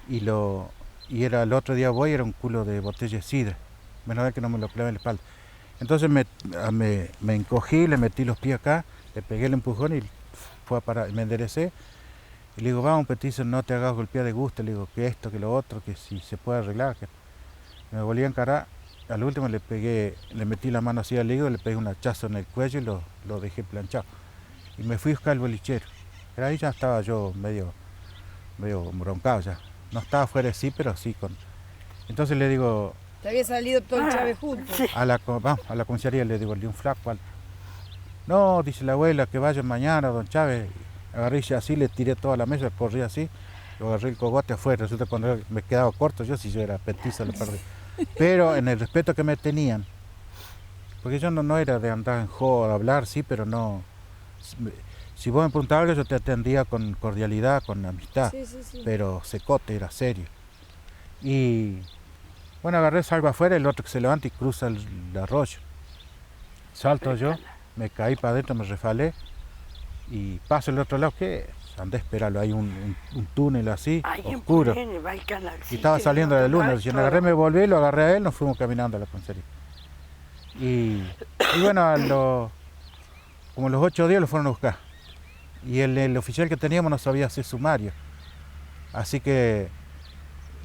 Speaker 3: y era el otro día voy, era un culo de botella de sidra. Menos mal que no me lo clavé en la espalda. Entonces me encogí, le metí los pies acá, le pegué el empujón y fue a parar. Me enderecé y le digo, vamos petizo, no te hagas golpear de gusto. Le digo, que esto, que lo otro, que si se puede arreglar. Que... Me volví a encarar. Al último le metí la mano así al hígado, le pegué un hachazo en el cuello y lo dejé planchado. Y me fui a buscar el bolichero. Pero ahí ya estaba yo medio broncado ya. No estaba fuera de sí, pero sí con... Entonces le digo...
Speaker 13: Te había salido todo el Chávez junto.
Speaker 3: Vamos, a la comisaría le digo, de un flaco alto. No, dice la abuela, que vaya mañana, don Chávez. Agarré y así, le tiré toda la mesa, corrí así, lo agarré el cogote afuera. Resulta cuando me quedaba corto, yo era petizo, lo perdí. Pero en el respeto que me tenían, porque yo no era de andar en joda, hablar, sí, pero no. Si vos me preguntabas algo, yo te atendía con cordialidad, con amistad, sí. Pero secote, era serio. Y Bueno, agarré, salgo afuera, el otro que se levanta y cruza el arroyo. Salto yo, me caí para adentro, me refalé y paso al otro lado, ¿qué? Andé a esperarlo, hay un túnel así, oscuro. Y estaba saliendo la luna, y me agarré, me volví, lo agarré a él, nos fuimos caminando a la comisaría. Y bueno, como los 8 días lo fueron a buscar. Y el oficial que teníamos no sabía hacer sumario. Así que,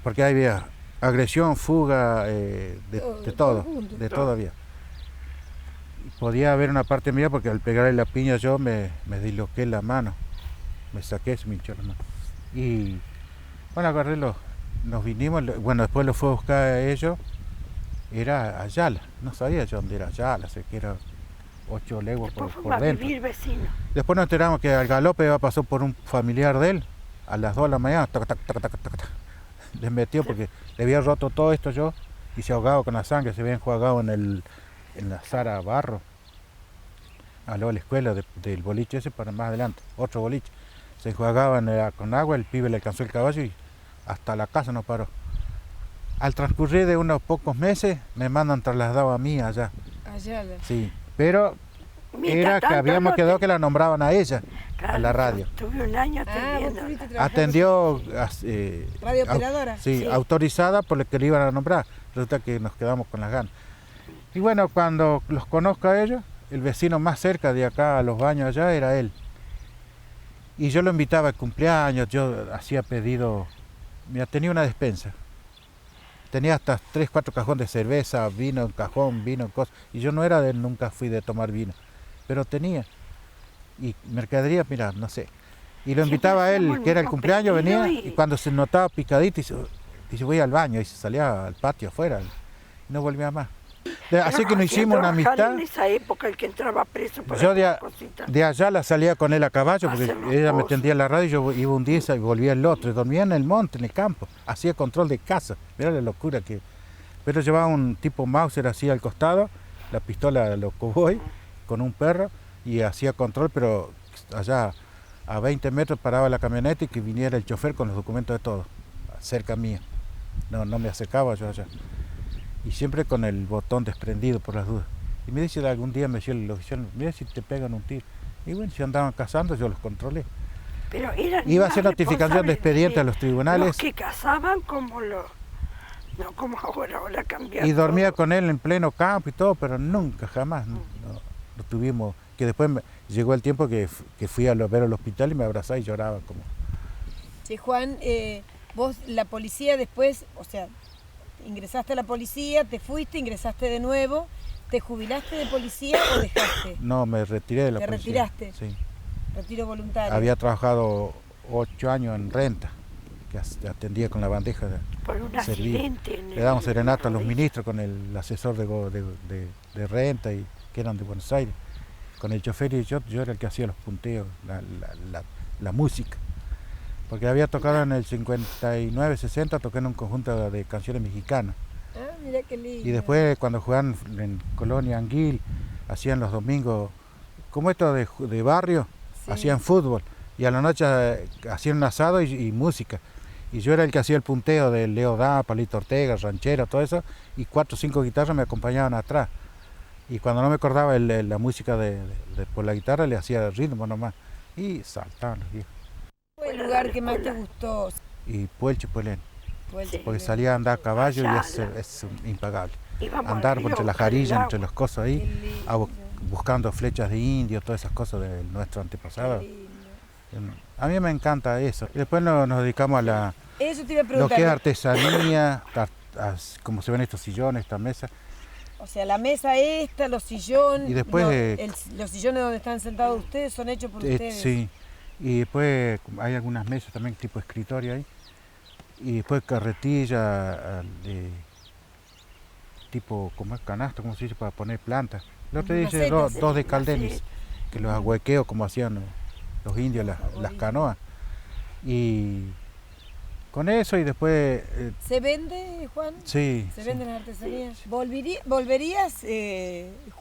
Speaker 3: porque había agresión, fuga, de todo había. Podía haber una parte mía porque al pegarle la piña yo me disloqué la mano. Me saqué, se me hinchó la mano. Y bueno, agarré nos vinimos, bueno, después lo fue a buscar a ellos. Era Ayala, no sabía yo dónde era Ayala, sé que era 8 leguas por dentro. Después nos enteramos que al galope pasó por un familiar de él, a las 2 de la mañana, les metió porque le había roto todo esto yo y se ahogaba con la sangre, se había enjuagado en la Sara Barro, a la escuela del boliche ese para más adelante, otro boliche. Se enjuagaban con agua, el pibe le alcanzó el caballo y hasta la casa no paró. Al transcurrir de unos pocos meses me mandan trasladado a mí allá.
Speaker 13: Ayala.
Speaker 3: Sí, pero era que habíamos quedado que la nombraban a ella, a la radio.
Speaker 4: Tuve un año atendiendo.
Speaker 3: Atendió...
Speaker 13: ¿Radio operadora?
Speaker 3: Sí, autorizada por lo que le iban a nombrar. Resulta que nos quedamos con las ganas. Y bueno, cuando los conozco a ellos, el vecino más cerca de acá, a los baños allá, era él. Y yo lo invitaba al cumpleaños, yo hacía pedido... Mira, tenía una despensa. Tenía hasta 3, 4 cajones de cerveza, vino en cajón, vino en cosas. Y yo no era nunca fui de tomar vino, pero tenía. Y mercadería, mira, no sé. Y lo invitaba a él, que era el cumpleaños, venía, y cuando se notaba picadito, dice, voy al baño, y se salía al patio afuera, y no volvía más. Así que nos hicimos una amistad.
Speaker 4: En esa época el que entraba preso por
Speaker 3: yo de allá la salía con él a caballo, porque ella me tendía la radio, y yo iba un día y volvía el otro, y dormía en el monte, en el campo, hacía control de casa, mira la locura que... Pero llevaba un tipo Mauser así al costado, la pistola de los cowboys, con un perro, y hacía control, pero allá a 20 metros paraba la camioneta y que viniera el chofer con los documentos de todo, cerca mía. No me acercaba yo allá. Y siempre con el botón desprendido por las dudas. Y me dice algún día, me decía el oficial, mira si te pegan un tiro. Y bueno, si andaban cazando, yo los controlé.
Speaker 4: Pero eran
Speaker 3: iba a hacer notificación de expediente a los tribunales.
Speaker 4: Los que cazaban como no como ahora cambiaron.
Speaker 3: Y dormía con él en pleno campo y todo, pero nunca, jamás, no tuvimos. Que después llegó el tiempo que fui a ver al hospital y me abrazaba y lloraba como.
Speaker 13: Sí, Juan, vos, la policía después, o sea, ingresaste a la policía, te fuiste, ingresaste de nuevo, ¿te jubilaste de policía o dejaste?
Speaker 3: No, me retiré de la policía.
Speaker 13: ¿Te retiraste?
Speaker 3: Sí.
Speaker 13: Retiro voluntario.
Speaker 3: Había trabajado 8 años en renta, que atendía con la bandeja de servir. Le damos serenata a los ministros con el asesor de renta y que eran de Buenos Aires. Con el chofer y yo era el que hacía los punteos, la música. Porque había tocado en el 59, 60, toqué en un conjunto de canciones mexicanas.
Speaker 13: Ah, mira qué lindo.
Speaker 3: Y después cuando jugaban en Colonia Anguil, hacían los domingos, como esto de barrio, sí. Hacían fútbol. Y a la noche hacían un asado y música. Y yo era el que hacía el punteo de Leo Da, Palito Ortega, Ranchero, todo eso. Y 4 o 5 guitarras me acompañaban atrás. Y cuando no me acordaba la música por la guitarra, le hacía ritmo nomás. Y saltaban los viejos.
Speaker 13: ¿Cuál fue el lugar que más te gustó?
Speaker 3: Y Puelche, Puelén. Porque salía a andar a caballo y es impagable. Andar entre las jarillas, entre los cosas ahí, buscando flechas de indio, todas esas cosas de nuestro antepasado. A mí me encanta eso. Y después nos dedicamos a
Speaker 13: eso te iba a preguntar.
Speaker 3: Lo que es artesanía, como se ven estos sillones, estas mesas.
Speaker 13: O sea, la mesa esta, los sillones,
Speaker 3: y después,
Speaker 13: los sillones donde están sentados ustedes son hechos por ustedes.
Speaker 3: Sí, y después hay algunas mesas también tipo escritorio ahí. Y después carretilla, tipo como es canasto, como se dice, para poner plantas. El otro dice dos de caldenis, que los ahuequeo como hacían los indios, las canoas. Y con eso y después...
Speaker 13: ¿Se vende, Juan?
Speaker 3: Sí.
Speaker 13: ¿Se venden las artesanías? Sí. ¿Volverías,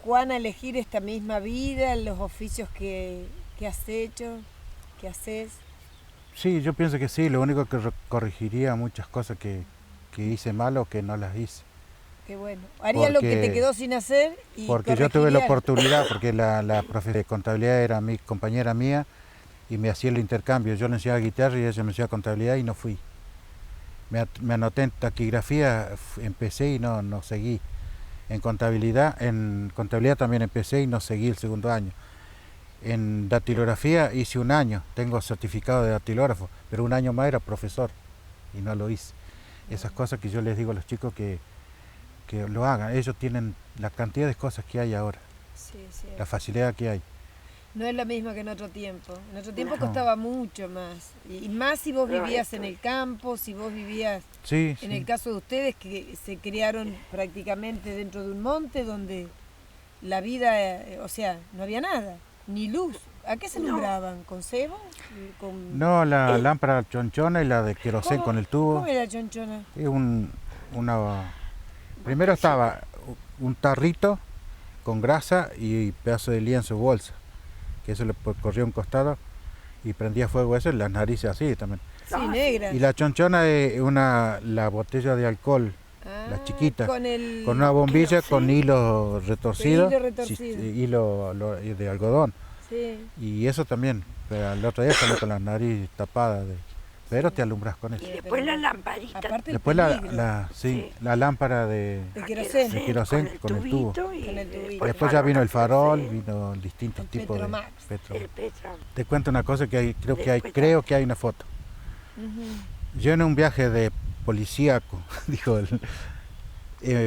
Speaker 13: Juan, a elegir esta misma vida, los oficios que has hecho, que haces?
Speaker 3: Sí, yo pienso que sí. Lo único que corregiría muchas cosas que hice mal o que no las hice.
Speaker 13: Qué bueno. Haría lo que te quedó sin hacer y
Speaker 3: porque yo tuve la oportunidad, porque la profe de contabilidad era mi compañera mía y me hacía el intercambio. Yo le enseñaba guitarra y ella me enseñaba contabilidad y no fui. Me anoté en taquigrafía, empecé y no seguí. En contabilidad también empecé y no seguí el segundo año. En datilografía hice un año, tengo certificado de datilógrafo, pero un año más era profesor y no lo hice. Esas cosas que yo les digo a los chicos que lo hagan. Ellos tienen la cantidad de cosas que hay ahora, la facilidad que hay.
Speaker 13: No es lo mismo que en otro tiempo. En otro tiempo costaba mucho más. Y más si vos vivías en el campo, si vos vivías, en el caso de ustedes, que se criaron prácticamente dentro de un monte donde la vida, o sea, no había nada, ni luz. ¿A qué se alumbraban? ¿Con cebo?
Speaker 3: No, la lámpara chonchona y la de querosén con el tubo.
Speaker 13: ¿Cómo era chonchona?
Speaker 3: Es primero estaba un tarrito con grasa y pedazo de lienzo bolsa, que eso le corría un costado y prendía fuego eso, y las narices así también.
Speaker 13: Sí, negra.
Speaker 3: Y la chonchona es la botella de alcohol, la chiquita, con una bombilla con hilo retorcido, hilo de algodón. Sí. Y eso también, pero el otro día salí con la nariz tapada, pero te alumbras con eso.
Speaker 4: Y después la lamparita.
Speaker 3: Después la lámpara de querosén con el tubo. Después ya vino el farol, vino distintos tipos de Petromax. Te cuento una cosa que creo que hay una foto. Yo en un viaje de policíaco,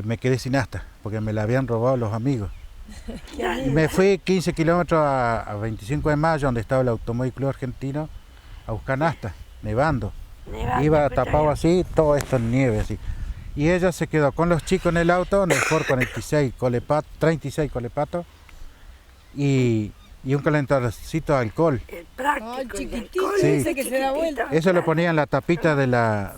Speaker 3: me quedé sin asta, porque me la habían robado los amigos. Y me fui 15 kilómetros a 25 de mayo, donde estaba el Automóvil Club Argentino, a buscar asta, nevando. Iba tapado así, todo esto en nieve así. Y ella se quedó con los chicos en el auto, en el Ford 36 Colepato, y un calentarcito de alcohol.
Speaker 4: El práctico,
Speaker 13: chiquitito, ese que se da vuelta.
Speaker 3: Eso le ponían la tapita de la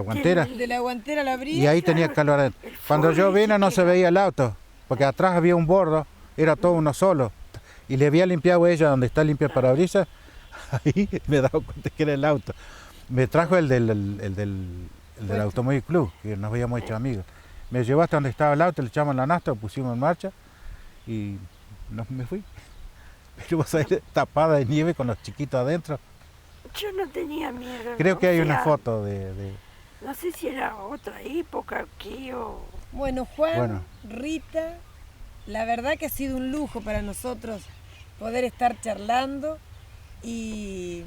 Speaker 3: guantera.
Speaker 13: De la guantera la abría.
Speaker 3: Y ahí tenía calor adentro. Cuando yo vine no se veía el auto, porque atrás había un bordo, era todo uno solo. Y le había limpiado ella donde está limpia el parabrisas, ahí me he dado cuenta que era el auto. Me trajo el del Automóvil Club, que nos habíamos hecho amigos. Me llevó hasta donde estaba el auto, le echamos la nafta, lo pusimos en marcha y me fui. Pero vos sabés, tapada de nieve con los chiquitos adentro.
Speaker 4: Yo no tenía miedo.
Speaker 3: Creo que hay una foto de...
Speaker 4: No sé si era otra época aquí o...
Speaker 13: Bueno, Juan, Rita, la verdad que ha sido un lujo para nosotros poder estar charlando y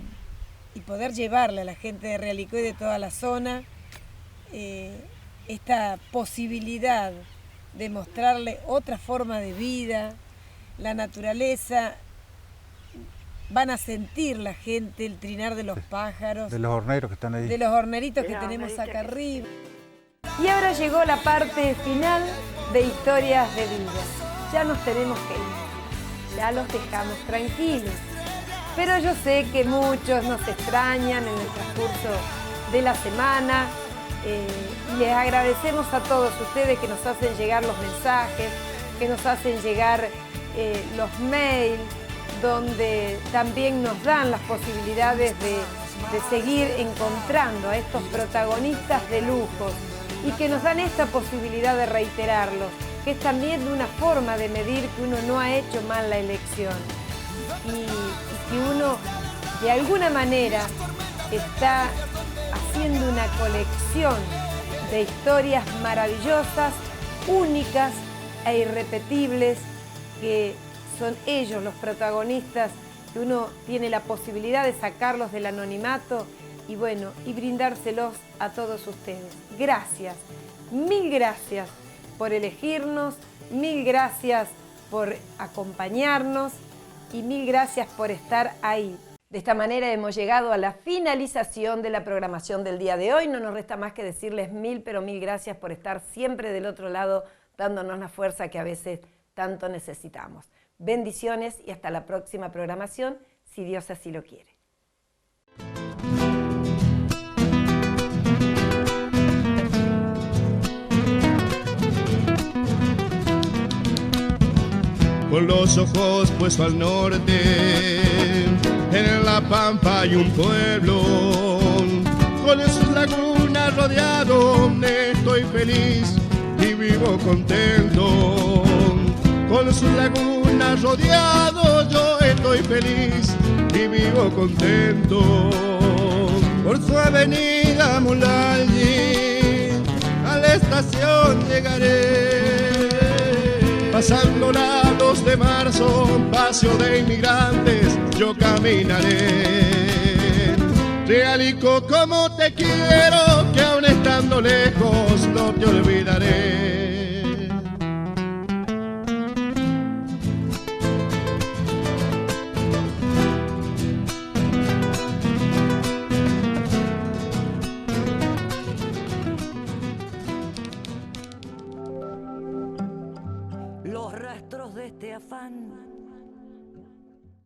Speaker 13: poder llevarle a la gente de Realicó y de toda la zona esta posibilidad de mostrarle otra forma de vida, la naturaleza. Van a sentir la gente el trinar de los pájaros.
Speaker 3: De los horneros que están ahí.
Speaker 13: De los horneritos que tenemos acá arriba.
Speaker 2: Y ahora llegó la parte final de Historias de Vida. Ya nos tenemos que ir. Ya los dejamos tranquilos. Pero yo sé que muchos nos extrañan en el transcurso de la semana. Y les agradecemos a todos ustedes que nos hacen llegar los mensajes, que nos hacen llegar los mails, donde también nos dan las posibilidades de seguir encontrando a estos protagonistas de lujo y que nos dan esta posibilidad de reiterarlo, que es también una forma de medir que uno no ha hecho mal la elección y que uno de alguna manera está haciendo una colección de historias maravillosas, únicas e irrepetibles, que son ellos los protagonistas, que uno tiene la posibilidad de sacarlos del anonimato y bueno, y brindárselos a todos ustedes. Gracias, mil gracias por elegirnos, mil gracias por acompañarnos y mil gracias por estar ahí. De esta manera hemos llegado a la finalización de la programación del día de hoy. No nos resta más que decirles mil gracias por estar siempre del otro lado, dándonos la fuerza que a veces tanto necesitamos. Bendiciones y hasta la próxima programación, si Dios así lo quiere.
Speaker 1: Con los ojos puestos al norte, en la pampa hay un pueblo, con sus lagunas rodeado estoy feliz y vivo contento. Con sus lagunas rodeado yo estoy feliz y vivo contento. Por su avenida Mulalli a la estación llegaré. Pasando la 2 de marzo, paseo de inmigrantes, yo caminaré. Realico como te quiero, que aún estando lejos no te olvidaré.
Speaker 14: Los rastros de este afán